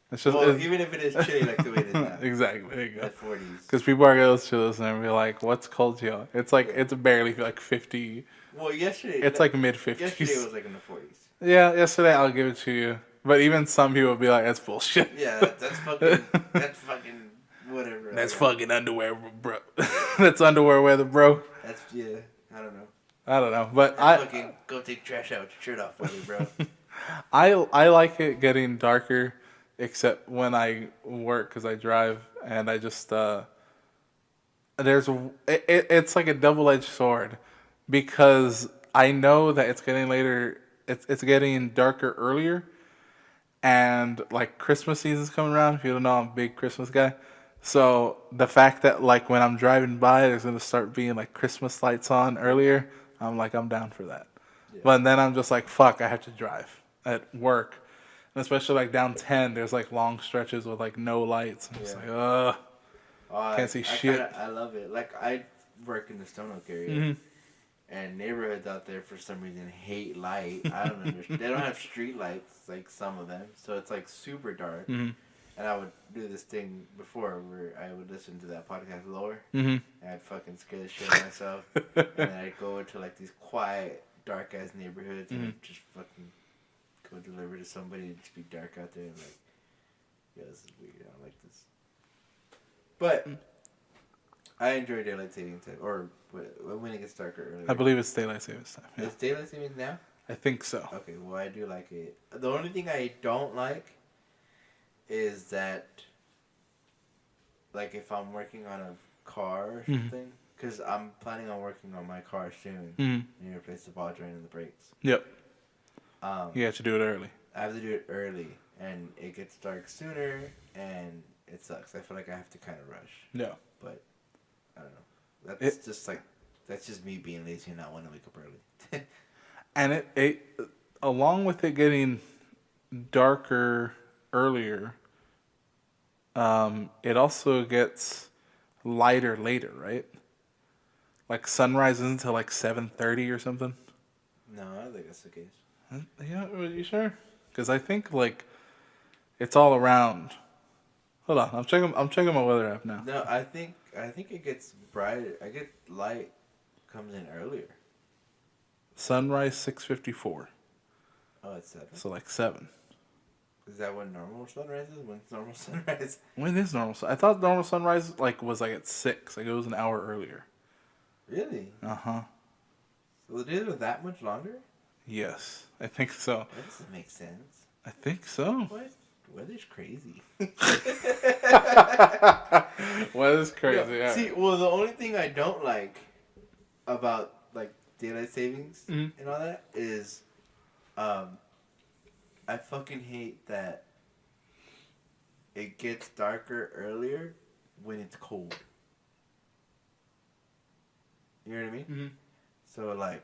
It's just even if it is chilly like the way it is now. Exactly. There you go. At 40s. Because people are going to listen to this and be like, "What's cold, yo?" It's like it's barely like 50. Well, yesterday. It's like mid 50s. Yesterday was like in the 40s. Yeah, yesterday I'll give it to you. But even some people would be like, "That's bullshit." Yeah, that's fucking whatever. That's fucking underwear, bro. That's underwear weather, bro. That's I don't know. I don't know, but That's fucking go take trash out with your shirt off, weather, bro. I like it getting darker, except when I work because I drive and I just it's like a double-edged sword because I know that it's getting later. It's getting darker earlier, and like Christmas season's coming around. If you don't know, I'm a big Christmas guy. So the fact that like when I'm driving by, there's gonna start being like Christmas lights on earlier. I'm down for that. Yeah. But then I'm just like, fuck, I have to drive at work, and especially like down 10, there's like long stretches with like no lights. I'm just like, can't see shit. I love it. Like I work in the Stone Oak area. Mm-hmm. And neighborhoods out there for some reason hate light. I don't understand. They don't have street lights like some of them, so it's like super dark. Mm-hmm. And I would do this thing before where I would listen to that podcast Lower, Mm-hmm. and I'd fucking scare the shit out of myself. And then I'd go into like these quiet, dark ass neighborhoods and I'd just fucking go deliver to somebody and just be dark out there and like, yeah, this is weird. I don't like this. But I enjoy daylight savings time, or when it gets darker earlier. I believe it's daylight savings time. Yeah. Is daylight savings now? I think so. Okay, well, I do like it. The only thing I don't like is that, like, if I'm working on a car or something, because I'm planning on working on my car soon. I need to replace the ball joint and the brakes. Yep. Um, You have to do it early. I have to do it early, and it gets dark sooner, and it sucks. I feel like I have to kind of rush. Yeah. But I don't know. That's just me being lazy and not wanting to wake up early. And it along with it getting darker earlier, it also gets lighter later, right? Like sunrise isn't until like 7:30 or something. No, I don't think that's the case. Yeah, are you sure? Because I think like it's all around. Hold on, I'm checking my weather app now. No, I think it gets brighter. I get light comes in earlier. Sunrise 6:54. Oh, it's 7. So like 7. Is that when normal sunrise is? When's normal sunrise? When is normal? I thought normal sunrise like was like at 6. Like it was an hour earlier. Really? Uh-huh. So the days are that much longer? Yes, I think so. That doesn't make sense. I think so. What? Weather's crazy. Weather's crazy. No, Yeah. see, well, the only thing I don't like about like daylight savings and all that is, I fucking hate that it gets darker earlier when it's cold. You know what I mean? Mm-hmm. So like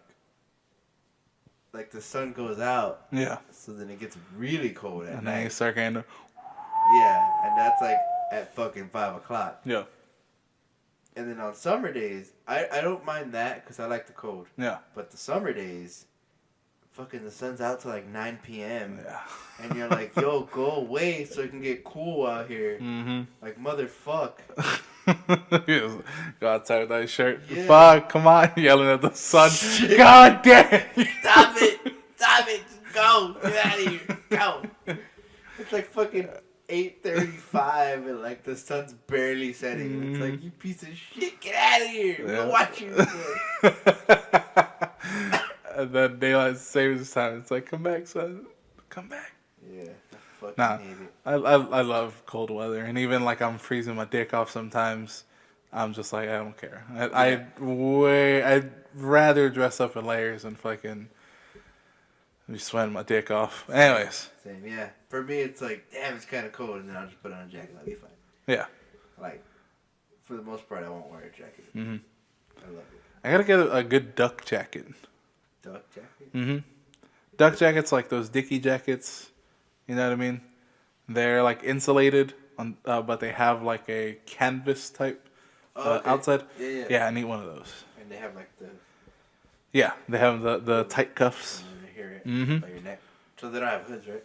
the sun goes out. Yeah. So then it gets really cold at And then you night. start getting to, Yeah, and that's like at fucking 5 o'clock. yeah. And then on summer days, I don't mind that because I like the cold. Yeah. But the summer days, fucking the sun's out till like 9 p.m. Yeah. And you're like, yo, go away so it can get cool out here. Mm-hmm. Like, motherfuck. Go outside with that shirt. Yeah. Fuck, come on, yelling at the sun. God damn. Stop it! Stop it! Just go! Get out of here! Go! It's like fucking 8:35 and like the sun's barely setting. And it's like, you piece of shit, get out of here! We'll watch you. And then daylight savings time. It's like, come back, son. Come back. Yeah, I fucking Nah, hate it. I love cold weather, and even like I'm freezing my dick off sometimes. I'm just like I don't care. I'd rather dress up in layers and fucking be sweating my dick off. Anyways, Same, yeah. For me, it's like, damn, it's kind of cold, and then I'll just put on a jacket and I'll be fine. yeah. Like, for the most part, I won't wear a jacket. Mm-hmm. I love it. I gotta get a good duck jacket. Duck jacket? Mm-hmm. Duck jackets, like those Dickie jackets. You know what I mean? They're like insulated, but they have like a canvas type Okay. outside. Yeah. Yeah, I need one of those. And they have like the Yeah, they have the tight cuffs. here it Mhm. by your neck. So they don't have hoods, right?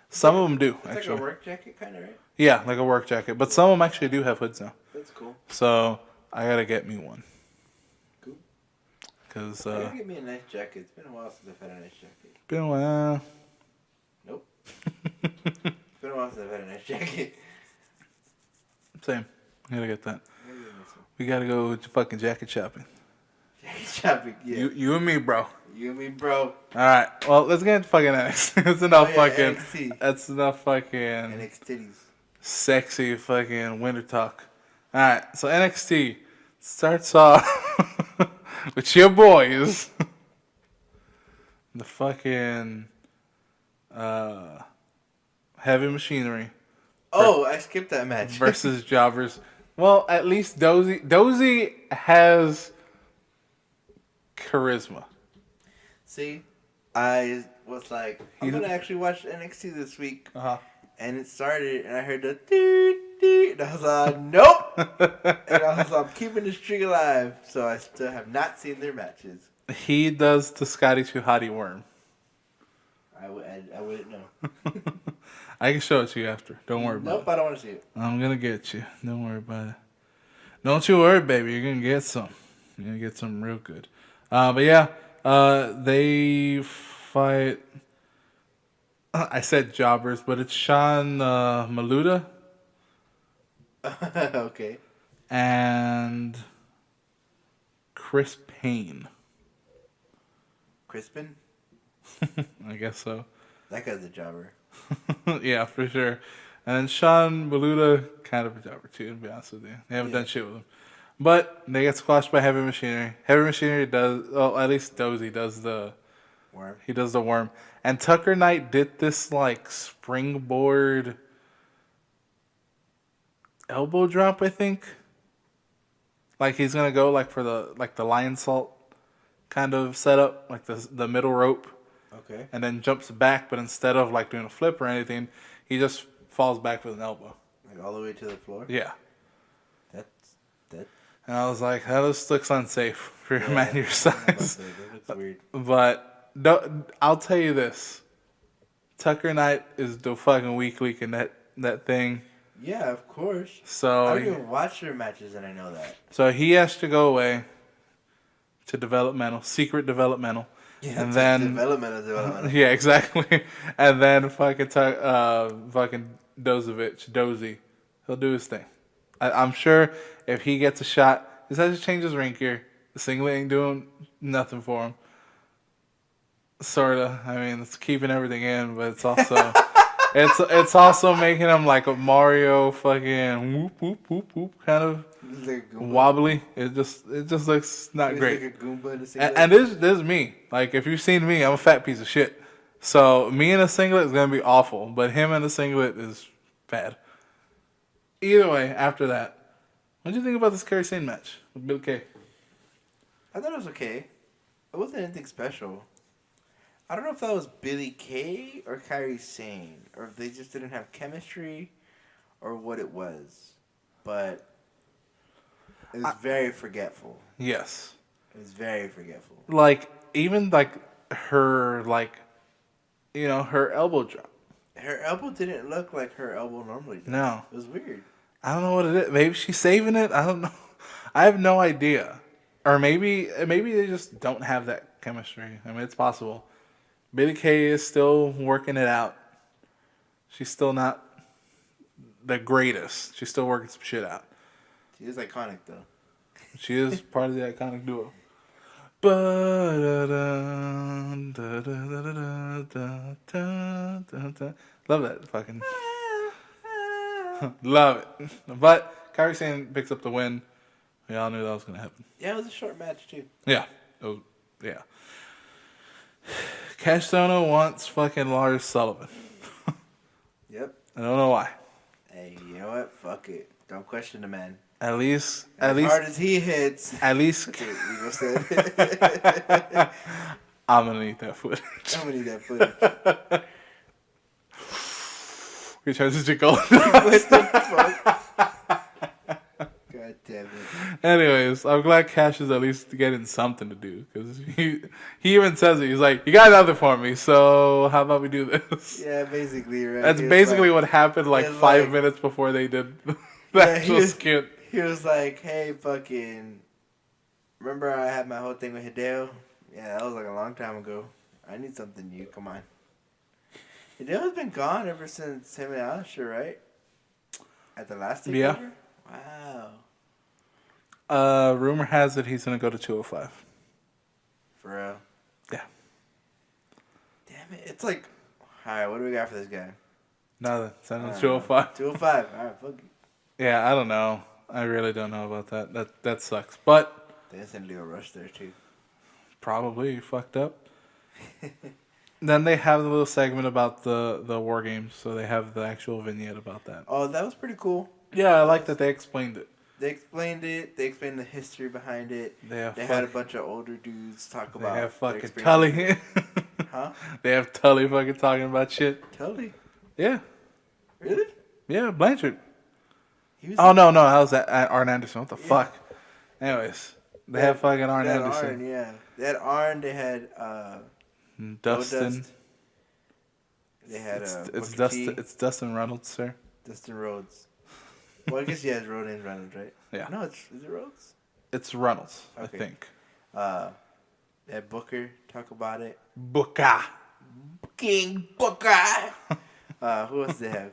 Some of them do, It's actually. like a work jacket, kind of, right? Yeah, like a work jacket. But some of them actually do have hoods now. That's cool. So I gotta get me one. Cool. Cause I gotta get me a nice jacket. It's been a while since I've had a nice jacket. been a while. Nope. It's been a while since I've had a nice jacket. Same. I gotta get that. Maybe I miss one. We gotta go fucking jacket shopping. Jacket shopping, yeah. You and me, bro. You and me, bro. All right. Well, let's get into fucking NXT. That's enough Oh, yeah, fucking. NXT. That's enough fucking NXT titties. sexy fucking winter talk. All right. So NXT starts off with your boys, the fucking Heavy Machinery Oh, I skipped that match. versus Jobbers. Well, at least Dozy has charisma. See, I was like, I'm gonna actually watch NXT this week, Uh-huh. and it started, and I heard the dee dee, and I was like, nope, and I was like, I'm keeping the streak alive, so I still have not seen their matches. He does the Scotty Too Hottie Worm. I wouldn't know. I can show it to you after. Don't worry about Nope, I don't want to see it. it. I'm gonna get you. Don't worry about it. Don't you worry, baby. You're gonna get some. You're gonna get some real good. But yeah, they fight. I said Jobbers, but it's Sean Maluda Okay. and Chris Payne. Crispin? I guess so. That guy's a jobber. Yeah, for sure. And then Sean Maluda, kind of a jobber too, to be honest with you. They haven't done shit with him. But they get squashed by Heavy Machinery. Heavy Machinery does, well, at least Dozy does the Worm. He does the worm. And Tucker Knight did this like springboard elbow drop, I think. Like he's gonna go like for the lion salt kind of setup, like the middle rope, Okay. and then jumps back. But instead of like doing a flip or anything, he just falls back with an elbow. Like all the way to the floor. Yeah. That. And I was like, that just looks unsafe for a man your size. That looks weird. But I'll tell you this: Tucker Knight is the fucking weak link in that thing. Yeah, of course. So I don't even watch their matches, and I know that. So he has to go away to secret developmental. Yeah, and then developmental. Yeah, exactly. And then fucking Dozy, he'll do his thing. I'm sure if he gets a shot, he has to change his ring gear. The singlet ain't doing nothing for him. Sorta. I mean, it's keeping everything in, but it's also it's also making him like a Mario fucking whoop whoop whoop whoop kind of wobbly. It just looks not great. Like a Goomba in a singlet. And this is me. Like if you've seen me, I'm a fat piece of shit. So me in a singlet is gonna be awful, but him in a singlet is bad. Either way, after that, what did you think about this Kerry Sane match with Bill Kay? I thought it was okay. It wasn't anything special. I don't know if that was Billy Kay or Kairi Sane, or if they just didn't have chemistry, or what it was. But it was very forgetful. Yes. It was very forgetful. Like even like her her elbow drop. Her elbow didn't look like her elbow normally does. No. It was weird. I don't know what it is. Maybe she's saving it. I don't know. I have no idea. Or maybe they just don't have that chemistry. I mean, it's possible. Billy Kay is still working it out. She's still not the greatest. She's still working some shit out. She is iconic, though. She is part of the iconic duo. Love that fucking. Love it. But Kairi Sane picks up the win. We all knew that was going to happen. Yeah, it was a short match, too. Yeah. Oh, yeah. Cash Dono wants fucking Lars Sullivan. Yep. I don't know why. Hey, you know what? Fuck it. Don't question the man. At least hard as he hits. At least. That's what Eagle said. I'm going to need that footage. I'm going to need that footage. He turns into gold. What the fuck? God damn it. Anyways, I'm glad Cash is at least getting something to do. Because he even says it. He's like, you got nothing for me, so how about we do this? Yeah, basically, right? That's basically what happened like 5 minutes before they did the actual skit. He was like, hey, fucking, remember I had my whole thing with Hideo? Yeah, that was like a long time ago. I need something new. Come on. Hideo's been gone ever since him and Aleister, right? At the last takeover? Yeah. Wow. Rumor has it he's going to go to 205. For real? Yeah. Damn it. It's like, alright, what do we got for this guy? Nothing. Send him to 205. 205. Alright, fuck it. Yeah, I don't know. I really don't know about that. That sucks. But They sent Leo Rush there, too. probably fucked up. Then they have the little segment about the war games, so they have the actual vignette about that. Oh, that was pretty cool. Yeah, I like that they explained it. They explained it. They explained the history behind it. They had a bunch of older dudes talk about. They have fucking their Tully. Huh? They have Tully fucking talking about shit. Tully? Yeah. Really? Yeah, Blanchard. He was Oh, no, that was Arn Anderson. What the fuck? Anyways, they have fucking Arn Anderson. Arn, yeah. They had Arn. They had Dustin. Goldust. They had It's Booker Dustin. T. It's Dustin Reynolds, sir. Dustin Rhodes. Well, I guess he has road names Reynolds, right? Yeah. No, is it Rhodes? It's Reynolds, Okay. I think. They had Booker talk about it. Booker. King Booker. Who else did they have?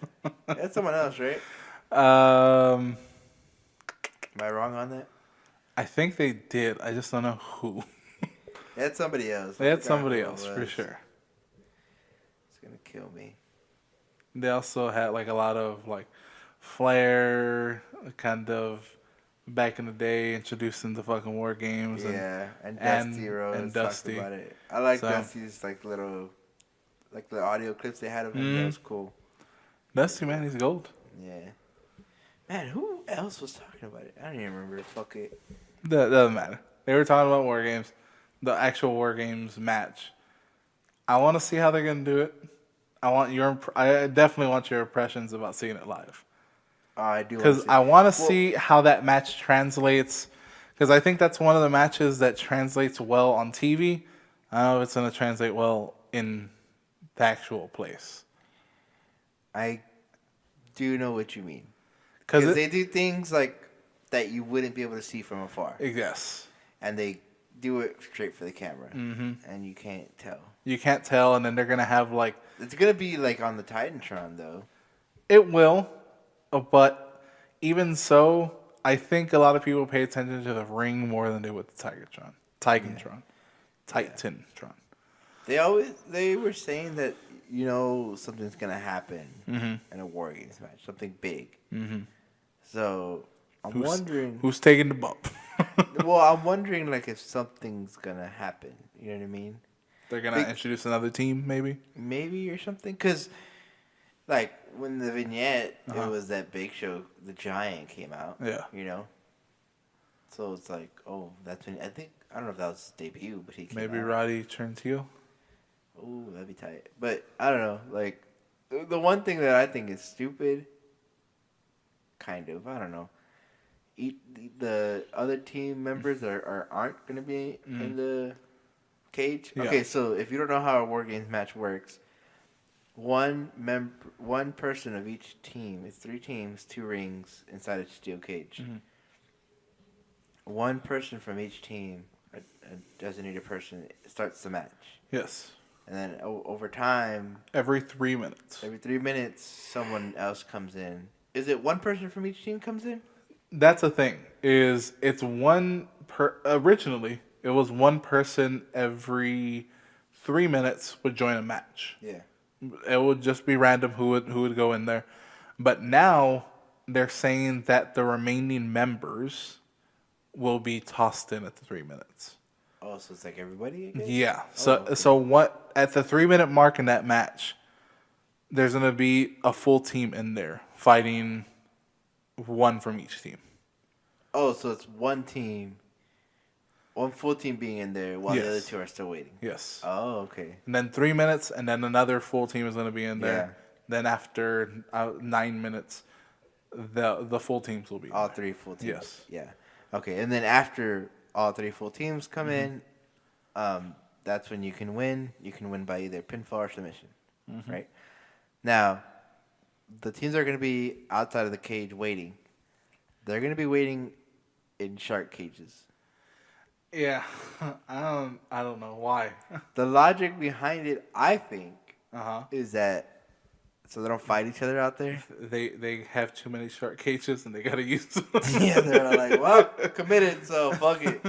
They had someone else, right? Am I wrong on that? I think they did. I just don't know who. They had somebody else. They had somebody else for sure. kill me. They also had like a lot of like Flair, kind of back in the day, introducing the fucking war games Yeah, and and Dusty Rhodes talked Dusty. about it. I like So Dusty's like little, like the audio clips they had of him. That mm, was cool. Dusty, man, he's gold. Yeah. Man, who else was talking about it? I don't even remember. Fuck it. That doesn't matter. They were talking about war games, the actual war games match. I want to see how they're gonna do it. I definitely want your impressions about seeing it live. Oh, I do want to Because see. I want to Well, see how that match translates. Because I think that's one of the matches that translates well on TV. I don't know if it's going to translate well in the actual place. I do know what you mean. Because Because they do things like that you wouldn't be able to see from afar. yes, And they do it straight for the camera. mm-hmm. And you can't tell. You can't tell, and then they're going to have like It's going to be like on the Titantron, though. it will, but even so, I think a lot of people pay attention to the ring more than they would the Titantron. They were saying that, something's going to happen in a War Games match. Something big. Mm-hmm. So, I'm wondering. Who's taking the bump. Well, I'm wondering, like, if something's going to happen. You know what I mean? They're going to introduce another team, maybe? Maybe or something. Because, like, when the vignette, it was that Big Show, the Giant, came out. Yeah. So it's like, oh, that's when, I don't know if that was his debut, but he came Maybe out. Roddy turns heel. Ooh, that'd be tight. But, I don't know. Like, the one thing that I think is stupid, kind of, I don't know. The other team members aren't going to be in the cage. Yeah. Okay, so if you don't know how a War Games match works, one person of each team, it's 3 teams, 2 rings inside a steel cage. Mm-hmm. One person from each team, a designated person, starts the match. Yes. And then over time, Every 3 minutes. every 3 minutes, someone else comes in. Is it one person from each team comes in? That's the thing. Originally, it was one person every 3 minutes would join a match. Yeah. It would just be random who would go in there. But now they're saying that the remaining members will be tossed in at the 3 minutes. Oh, so it's like everybody, I guess? Yeah. Okay. So what at the 3 minute mark in that match, there's gonna be a full team in there fighting one from each team. Oh, so it's one team, one full team being in there while the other 2 are still waiting. Yes. Oh, okay. And then 3 minutes, and then another full team is gonna be in there. Yeah. Then after 9 minutes, the full teams will be All in there. 3 full teams. Yes. Yeah. Okay, and then after all 3 full teams come in, that's when you can win. You can win by either pinfall or submission, right? Now, the teams are going to be outside of the cage waiting. They're going to be waiting in shark cages. Yeah. I don't know why. The logic behind it, I think, Uh-huh. is that so they don't fight each other out there. They have too many shark cages and they gotta use them. Yeah, they're like, well, committed, so fuck it.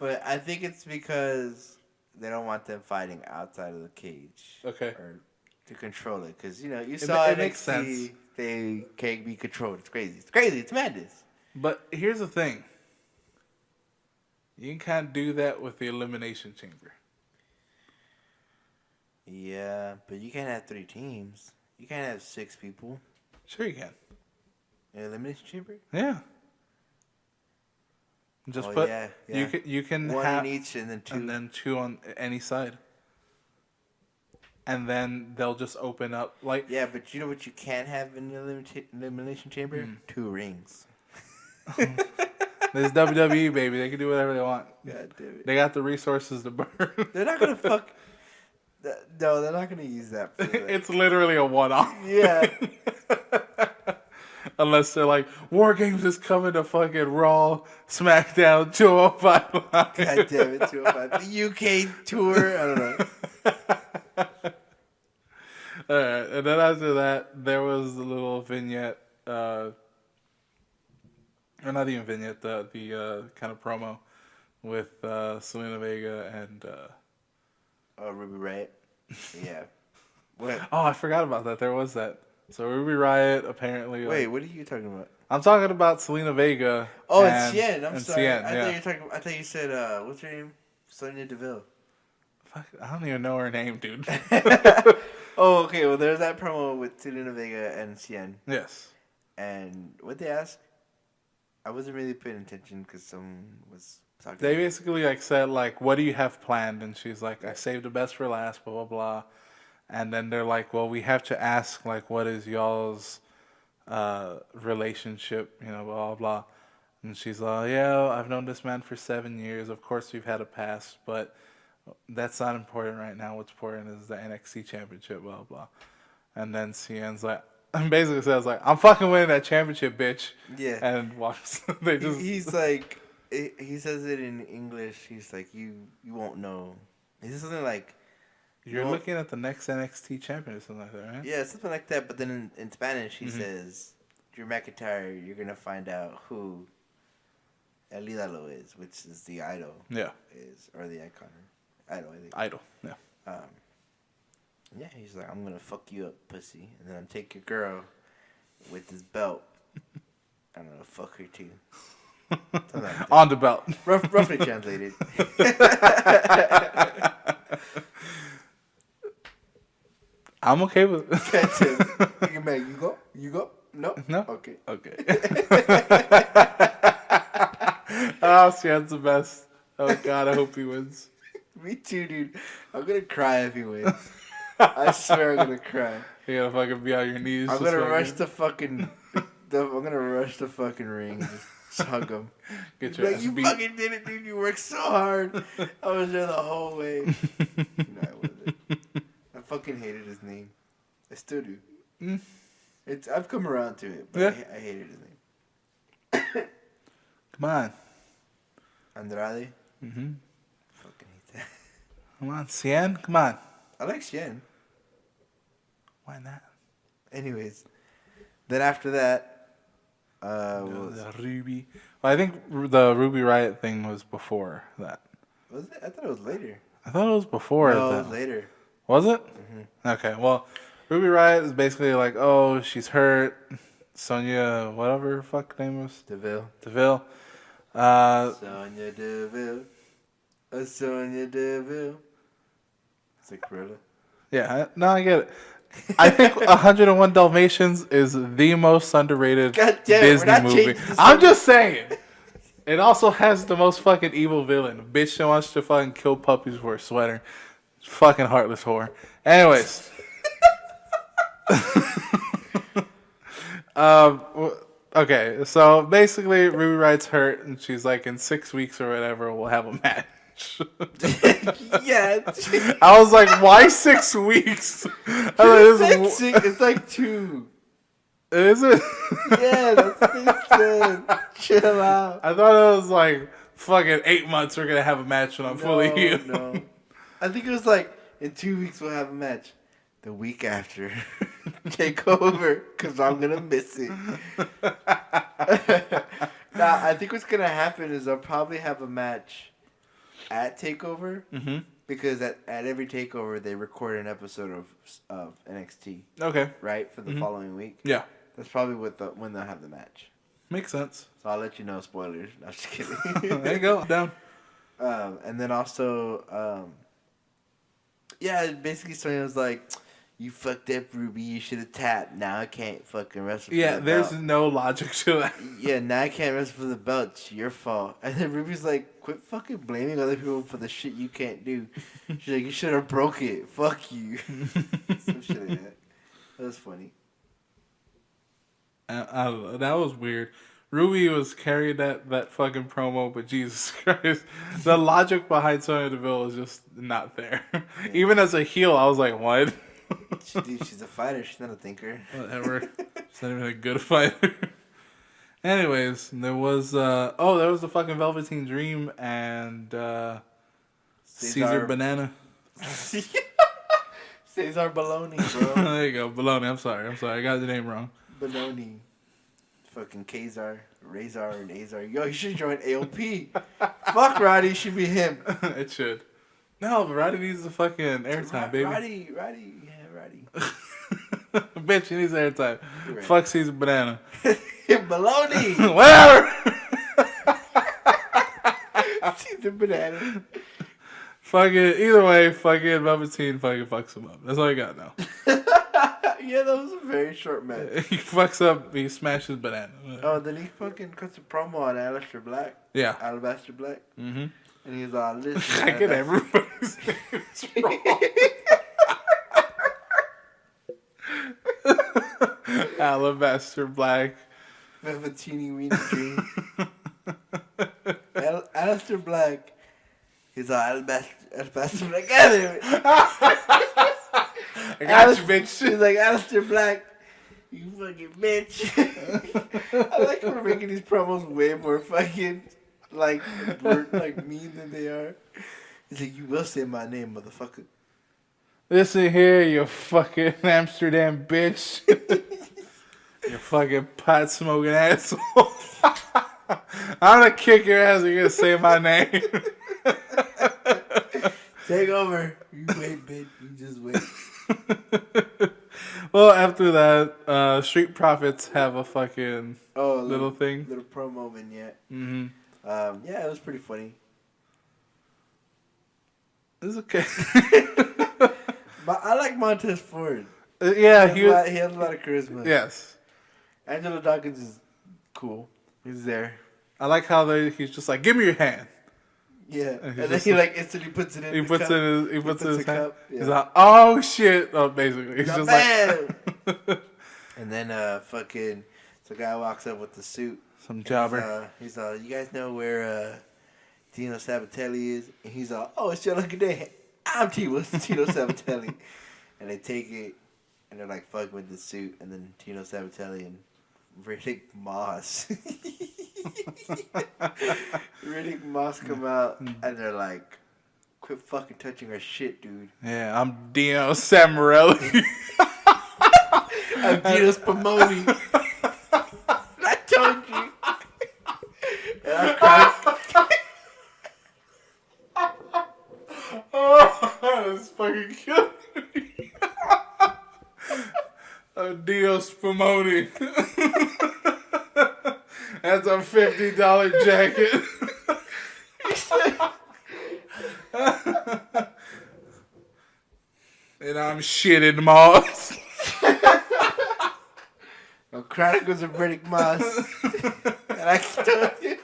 But I think it's because they don't want them fighting outside of the cage. Okay. Or to control it. Because, you saw it makes NXT, sense. they can't be controlled. It's crazy. It's crazy. It's madness. But here's the thing. You can't do that with the Elimination Chamber. Yeah, but you can't have 3 teams. You can't have 6 people. Sure you can. In Elimination Chamber? Yeah. Just Yeah. you can One have in each and then 2. and then 2 on any side. And then they'll just open up like Yeah, but you know what you can't have in the Elimination Chamber? 2 rings. there's WWE, baby. They can do whatever they want. God damn it. They got the resources to burn. They're not going to fuck... No, they're not going to use that. For that. It's literally a one-off. Yeah. Unless they're like, War Games is coming to fucking Raw, SmackDown, 205 Live. God damn it, 205. The UK tour. I don't know. Alright, and then after that, there was the little vignette, or not even vignette, the kind of promo with Selena Vega and Oh, Ruby Riott. Yeah. What? Oh, I forgot about that. There was that. So Ruby Riot apparently. Wait, Like, what are you talking about? I'm talking about Selena Vega. Oh, and, it's Cien. I'm and sorry. Cien, I yeah. thought you were talking. I thought you said what's her name? Sonya Deville. Fuck, I don't even know her name, dude. Oh, okay. Well, there's that promo with Selena Vega and Cien. Yes. And what they ask, I wasn't really paying attention because someone was talking. They basically like said like, "What do you have planned?" And she's like, "I saved the best for last." Blah blah blah. And then they're like, "Well, we have to ask like, what is y'all's relationship?" You know, blah blah blah. And she's like, "Yeah, I've known this man for 7 years. Of course, we've had a past, but that's not important right now. What's important is the NXT Championship." Blah blah. And then Cien's like, basically says like, "I'm fucking winning that championship, bitch." Yeah. And walks. They just. He's like, he says it in English. He's like, you won't know. He says something like, You're looking at the next NXT champion or something like that, right? yeah, something like that. But then in Spanish, he says, Drew McIntyre, you're gonna find out who El Idolo is, which is the idol. Yeah. Or the icon. Idol, I think. Idol. Yeah. Yeah, he's like, I'm gonna fuck you up, pussy, and then I'll take your girl with this belt. I'm gonna fuck her too. Something like that. On the belt. Roughly translated. I'm okay with it. That's it. You can make, you go, no, No? okay. Okay. Oh, Cien's the best. Oh, God, I hope he wins. Me too, dude. I'm gonna cry if he wins. I swear I'm gonna cry. You're gonna fucking be on your knees. I'm just gonna fucking- rush the fucking. I'm gonna rush the fucking ring and just hug him. Get your Like, ass you beat. fucking did it, dude. You worked so hard. I was there the whole way. No, I wasn't. I fucking hated his name. I still do. Mm. I've come around to it, but Yeah. I hated his name. Come on. Andrade. Mm-hmm. Fucking hate that. Come on, Cien. Come on. I like Shen. Why not? Anyways, then after that, The Ruby. Well, I think the Ruby Riot thing was before that. was it? I thought it was later. I thought it was before No, it that. was later. Was it? Mm-hmm. Okay, well, Ruby Riot is basically like, oh, she's hurt. Sonya, whatever her fuck name was. DeVille. DeVille. Sonya Deville. Sonya Deville. It's like Cruella. Yeah, no, I get it. I think 101 Dalmatians is the most underrated God damn it, we're Disney not movie. changing this I'm subject. just saying. It also has the most fucking evil villain. A bitch that wants to fucking kill puppies for a sweater. Fucking heartless whore. Anyways. Okay, so basically Ruby Riot's hurt and she's like, in 6 weeks or whatever, we'll have a match. Yeah. I was like, why 6 weeks? I was like, It's like 2. is it? Yeah, that's what they said. Chill out. I thought it was like fucking 8 months we're gonna have a match when I'm fully healed. No. I think it was like, in 2 weeks we'll have a match. The week after. Take over, because I'm going to miss it. Nah, I think what's going to happen is I'll probably have a match at TakeOver. Mm-hmm. Because at every TakeOver, they record an episode of NXT. Okay. Right? For the following week. Yeah. That's probably when they'll have the match. Makes sense. So I'll let you know, spoilers. No, I'm just kidding. There you go. Down. And then also, yeah, basically Sonya was like, you fucked up, Ruby. You should have tapped. Now I can't fucking wrestle for Yeah, the there's belt. no logic to that. Yeah, now I can't wrestle for the belt. It's your fault. And then Ruby's like, quit fucking blaming other people for the shit you can't do. She's like, you should have broke it. Fuck you. Some shit like that. That was funny. I don't know. That was weird. Ruby was carrying that fucking promo, but Jesus Christ, the logic behind Sonya Deville is just not there. Even as a heel, I was like, what? Dude, she's a fighter. She's not a thinker. Whatever. She's not even a good fighter. Anyways, there was there was the fucking Velveteen Dream and Caesar Banana. Cesar Baloney, bro. There you go, Baloney. I'm sorry. I got the name wrong. Baloney. Fucking Kazar, Razor, and Azar. Yo, he should join AOP. Fuck Roddy, should be him. It should. No, but Roddy needs the fucking airtime, baby. Roddy Roddy. Bitch, he needs airtime. Right. Fuck sees a banana. Baloney. Whatever. Sees a banana. Fucking either way, fucking Velveteen fucking fucks him up. That's all I got now. Yeah, that was a very short match. He fucks up. He smashes banana. Oh, then he fucking cuts a promo on Aleister Black. Yeah. Alabaster Black. Mm-hmm. And he's all, listen. I get everybody's names wrong. Alabaster Black. Velveteeny Weenie Dream. Aleister Black. He's all, Alabaster Black. God damn it. I got you, bitch. He's like, Aleister Black, you fucking bitch. I like we're making these promos way more fucking, like mean than they are. He's like, you will say my name, motherfucker. Listen here, you fucking Amsterdam bitch. You fucking pot smoking asshole. I'm gonna kick your ass if you're gonna say my name. Take over. You wait, bitch. You just wait. Well, after that, Street Profits have a fucking little thing. Little promo vignette. Mm-hmm. Yeah, it was pretty funny. It's okay. But I like Montez Ford. Yeah, he has a lot of charisma. Yes. Angelo Dawkins is cool. He's there. I like how he's just like, give me your hand. Yeah, and then he like instantly puts it in. He puts it in his hand. cup. Yeah. He's like, oh shit! Oh, basically, he's just bam! Like. And then fucking, the guy walks up with the suit. Some jobber. He's you guys know where Dino Sabatelli is? And he's oh, it's your lucky day. I'm Tino Sabatelli. And they take it, and they're like fucking with the suit, and then Tino Sabatelli and Riddick Moss. Riddick Moss come out, and they're like, quit fucking touching our shit, dude. Yeah, I'm Dino Samarelli. I'm Dino Spumoni. I told you. And I cried. Oh, that's fucking killing me. I'm Dino Spumoni. That's a $50 jacket. And I'm shitting Moss. No, Chronicles of Riddick Moss. And I told you.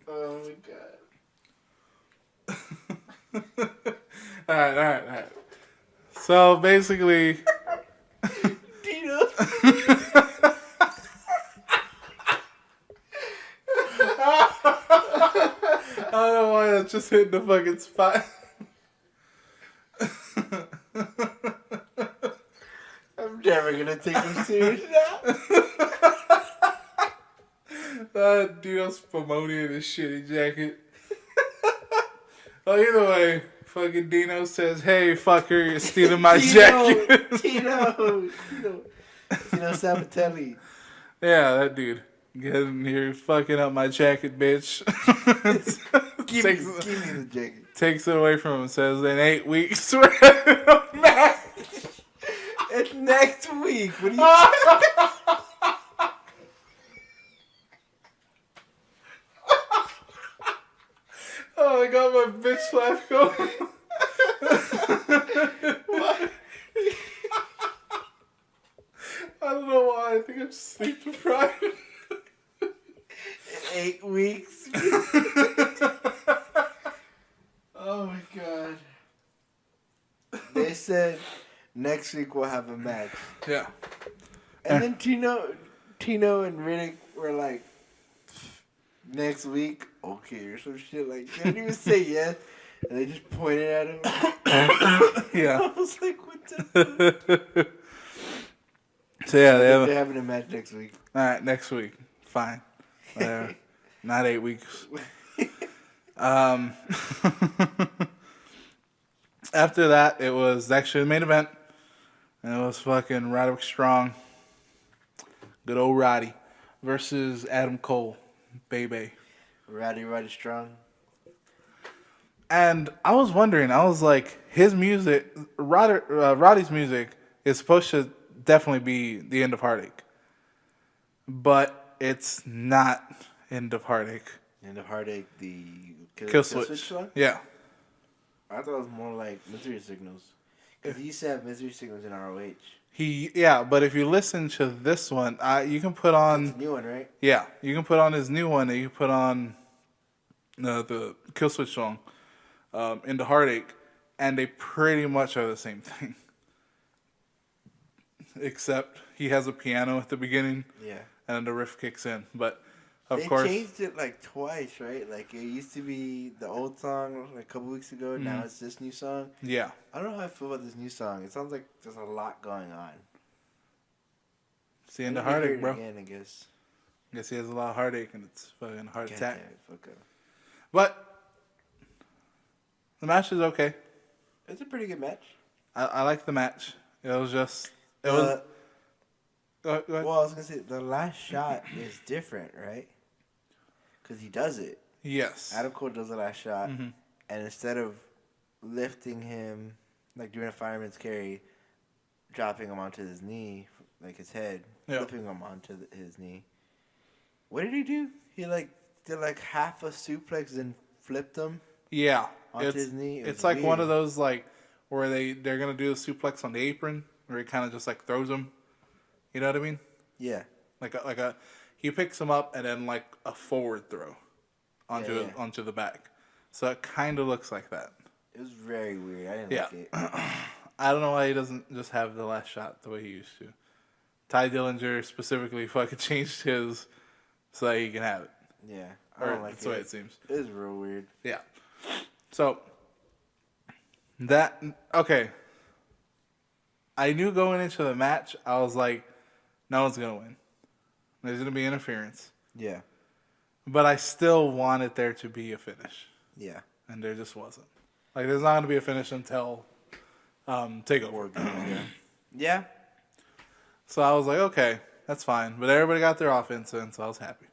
Oh my god. Alright. So basically, Dino. I don't know why that's just hitting the fucking spot. I'm never gonna take him serious now. Dino Spumoni in his shitty jacket. Well, either way, fucking Dino says, "Hey, fucker, you're stealing my jacket." Tino Sabatelli. Yeah, that dude. Get in here, fucking up my jacket, bitch. Give me the jacket. Takes it away from him. Says, in 8 weeks, we're having a match. It's next week. What are you Oh, I got my bitch laugh going. What? I don't know why. I think I'm just sleep deprived. 8 weeks. Oh my god. They said next week we'll have a match. Yeah. And then Tino and Riddick were like, next week, okay, or some shit like they didn't even say yes. And they just pointed at him. Yeah. I was like, what the So yeah, they're having a match next week. Alright, next week. Fine. Whatever. Not 8 weeks. After that, it was actually the main event. And it was fucking Roderick Strong. Good old Roddy. Versus Adam Cole. Baby. Roddy Strong. And I was wondering, I was like, his music, Roddy's music is supposed to definitely be the end of Heartache, but it's not end of Heartache. End of Heartache, the Kill Switch Switch. song? Yeah. I thought it was more like Misery Signals. Because he used to have Misery Signals in ROH. But if you listen to this one, you can put on. That's a new one, right? Yeah, you can put on his new one, and you can put on the Kill Switch song, Into Heartache, and they pretty much are the same thing. Except he has a piano at the beginning, Yeah. and then the riff kicks in. But of They course, changed it like twice, right? Like it used to be the old song like a couple weeks ago. Now it's this new song. yeah, I don't know how I feel about this new song. It sounds like there's a lot going on. it's the End of I need to hear Heartache, it bro. again, I guess. Guess he has a lot of heartache, and it's fucking heart God attack. damn it, fuck up. But the match is okay. It's a pretty good match. I like the match. It was just it was. Go ahead. Well, I was gonna say the last shot is different, right? Because he does it. Yes. Adam Cole does the last shot, and instead of lifting him like doing a fireman's carry, dropping him onto his knee, like his head, flipping him onto his knee. What did he do? He like did like half a suplex and flipped him. Yeah, onto it's his knee. It's like one of those like where they're gonna do a suplex on the apron, where he kind of just like throws him. You know what I mean? Yeah. He picks him up and then like a forward throw onto the back. So it kind of looks like that. It was very weird. I didn't like it. I don't know why he doesn't just have the last shot the way he used to. Ty Dillinger specifically fucking changed his so that he can have it. Yeah. I don't like that's the way it seems. It was real weird. Yeah. So okay. I knew going into the match, I was like, no one's gonna win. There's gonna be interference. Yeah. But I still wanted there to be a finish. Yeah. And there just wasn't. Like there's not gonna be a finish until Takeover. Yeah. So I was like, okay, that's fine. But everybody got their offense in, so I was happy.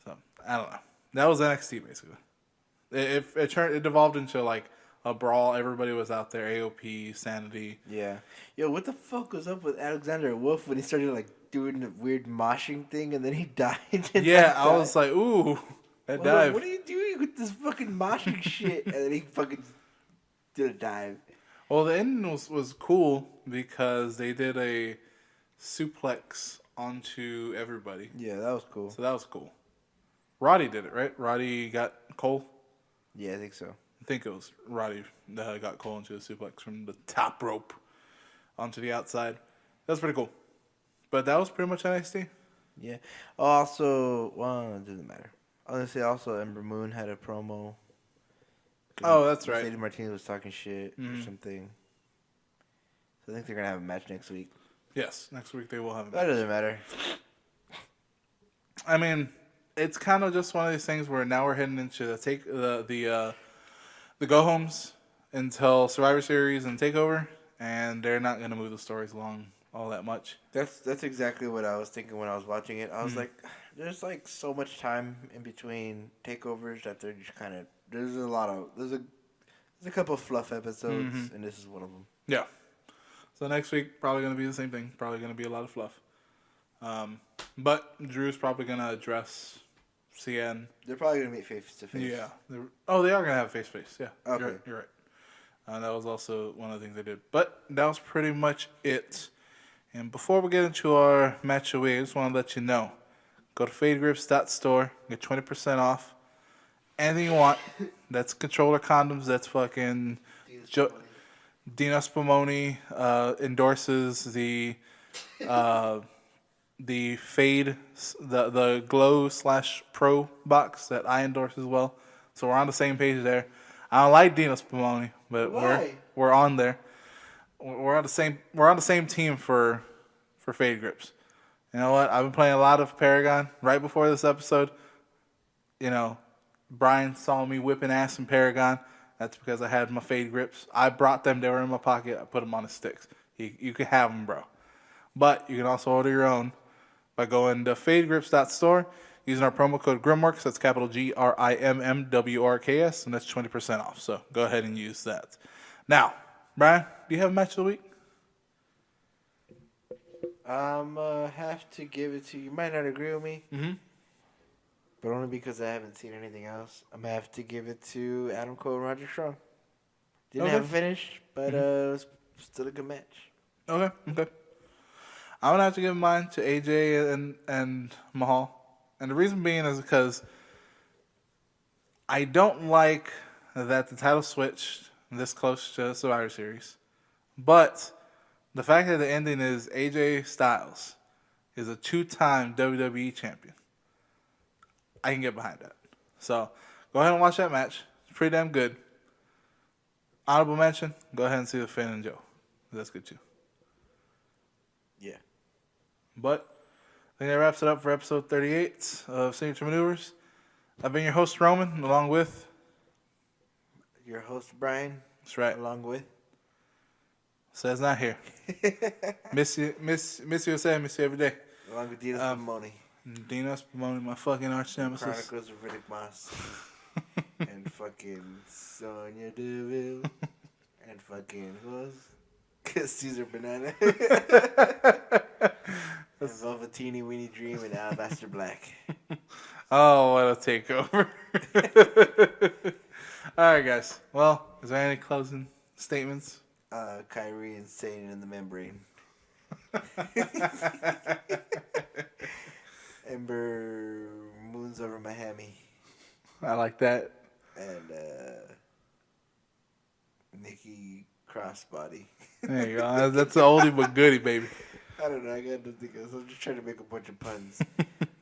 So I don't know. That was NXT basically. It devolved into like a brawl. Everybody was out there. AOP, Sanity. Yeah. Yo, what the fuck was up with Alexander Wolf when he started like doing the weird moshing thing and then he died? Yeah, I was like, ooh, that dive. What are you doing with this fucking moshing shit? And then he fucking did a dive. Well, the ending was cool because they did a suplex onto everybody. Yeah, that was cool. So that was cool. Roddy did it, right? Roddy got Cole. Yeah, I think so. I think it was Roddy that got Cole into a suplex from the top rope onto the outside. That was pretty cool. But that was pretty much NXT. Yeah. Also, well, it doesn't matter. I was going to say also Ember Moon had a promo. Oh, that's right. Sadie Martinez was talking shit or something. So I think they're going to have a match next week. Yes, next week they will have a That match. doesn't matter. I mean, it's kind of just one of these things where now we're heading into the go homes until Survivor Series and Takeover, and they're not going to move the stories along all that much. That's exactly what I was thinking when I was watching it. I was like, there's like so much time in between takeovers that they're just kind of there's a couple of fluff episodes, and this is one of them. Yeah. So next week probably going to be the same thing. Probably going to be a lot of fluff. But Drew's probably going to address CN. They're probably gonna meet face to face. Yeah. They are going to have face-to-face. Yeah. Okay. You're right. That was also one of the things they did. But that was pretty much it. And before we get into our match of the week, I just want to let you know. Go to fadegrips.store. Get 20% off. Anything you want. That's controller condoms. That's fucking... Dino Spumoni endorses the Fade, the Glow/Pro box that I endorse as well. So we're on the same page there. I don't like Dino Spumoni, but we're on there. We're on the same team for Fade Grips. You know what? I've been playing a lot of Paragon right before this episode. You know, Brian saw me whipping ass in Paragon. That's because I had my Fade Grips. I brought them. They were in my pocket. I put them on the sticks. You can have them, bro. But you can also order your own by going to fadegrips.store. using our promo code Grimworks. That's capital GRIMMWRKS, and that's 20% off. So go ahead and use that. Now, Brian, do you have a match of the week? Have to give it to you. You might not agree with me, but only because I haven't seen anything else. I'm gonna have to give it to Adam Cole and Roger Strong. Didn't have a finish, but it was still a good match. Okay. I'm gonna have to give mine to AJ and Mahal, and the reason being is because I don't like that the title switched this close to Survivor Series, but the fact that the ending is AJ Styles is a 2-time WWE champion, I can get behind that. So go ahead and watch that match. It's pretty damn good. Honorable mention, go ahead and see the Finn and Joe. That's good too. Yeah. But I think that wraps it up for episode 38 of Signature Maneuvers. I've been your host, Roman, along with Your host, Brian. That's right. Along with Says not here. miss you, miss you, say miss you every day. Along with Dino Spumoni. Dino Spumoni, my fucking arch nemesis. Chronicles of Riddick Moss. And fucking Sonya Deville. And fucking who else? Caesar Banana. And Velveteeny Weenie Dream and Alabaster Black. Oh, what a takeover. All right, guys. Well, is there any closing statements? Kyrie insane in the membrane. Ember moons over Miami. I like that. And Nikki crossbody. There you go. That's an oldie but goodie, baby. I don't know. I got to think of. I'm just trying to make a bunch of puns,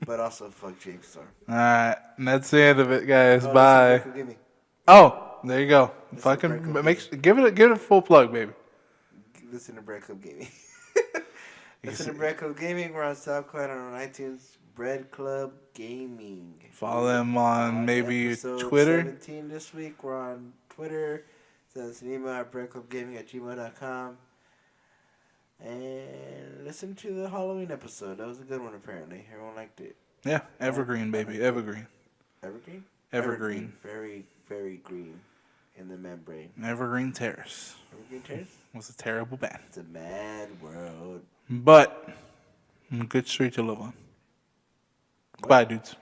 but also fuck James Storm. All right, and that's the end of it, guys. Oh, Bye. Oh, there you go. Fucking give it a full plug, baby. Listen to Bread Club Gaming. Listen to Bread Club Gaming. We're on SoundCloud and on iTunes. Bread Club Gaming. Follow them on maybe episode Twitter. 17 this week. We're on Twitter. Send us an email at breadclubgaming@gmail.com. And listen to the Halloween episode. That was a good one, apparently. Everyone liked it. Yeah, evergreen, baby. Evergreen. Evergreen? Evergreen. Very, very green in the membrane. Evergreen Terrace. Evergreen Terrace? Was a terrible band. It's a mad world. But, a good street to live on. Goodbye, dudes.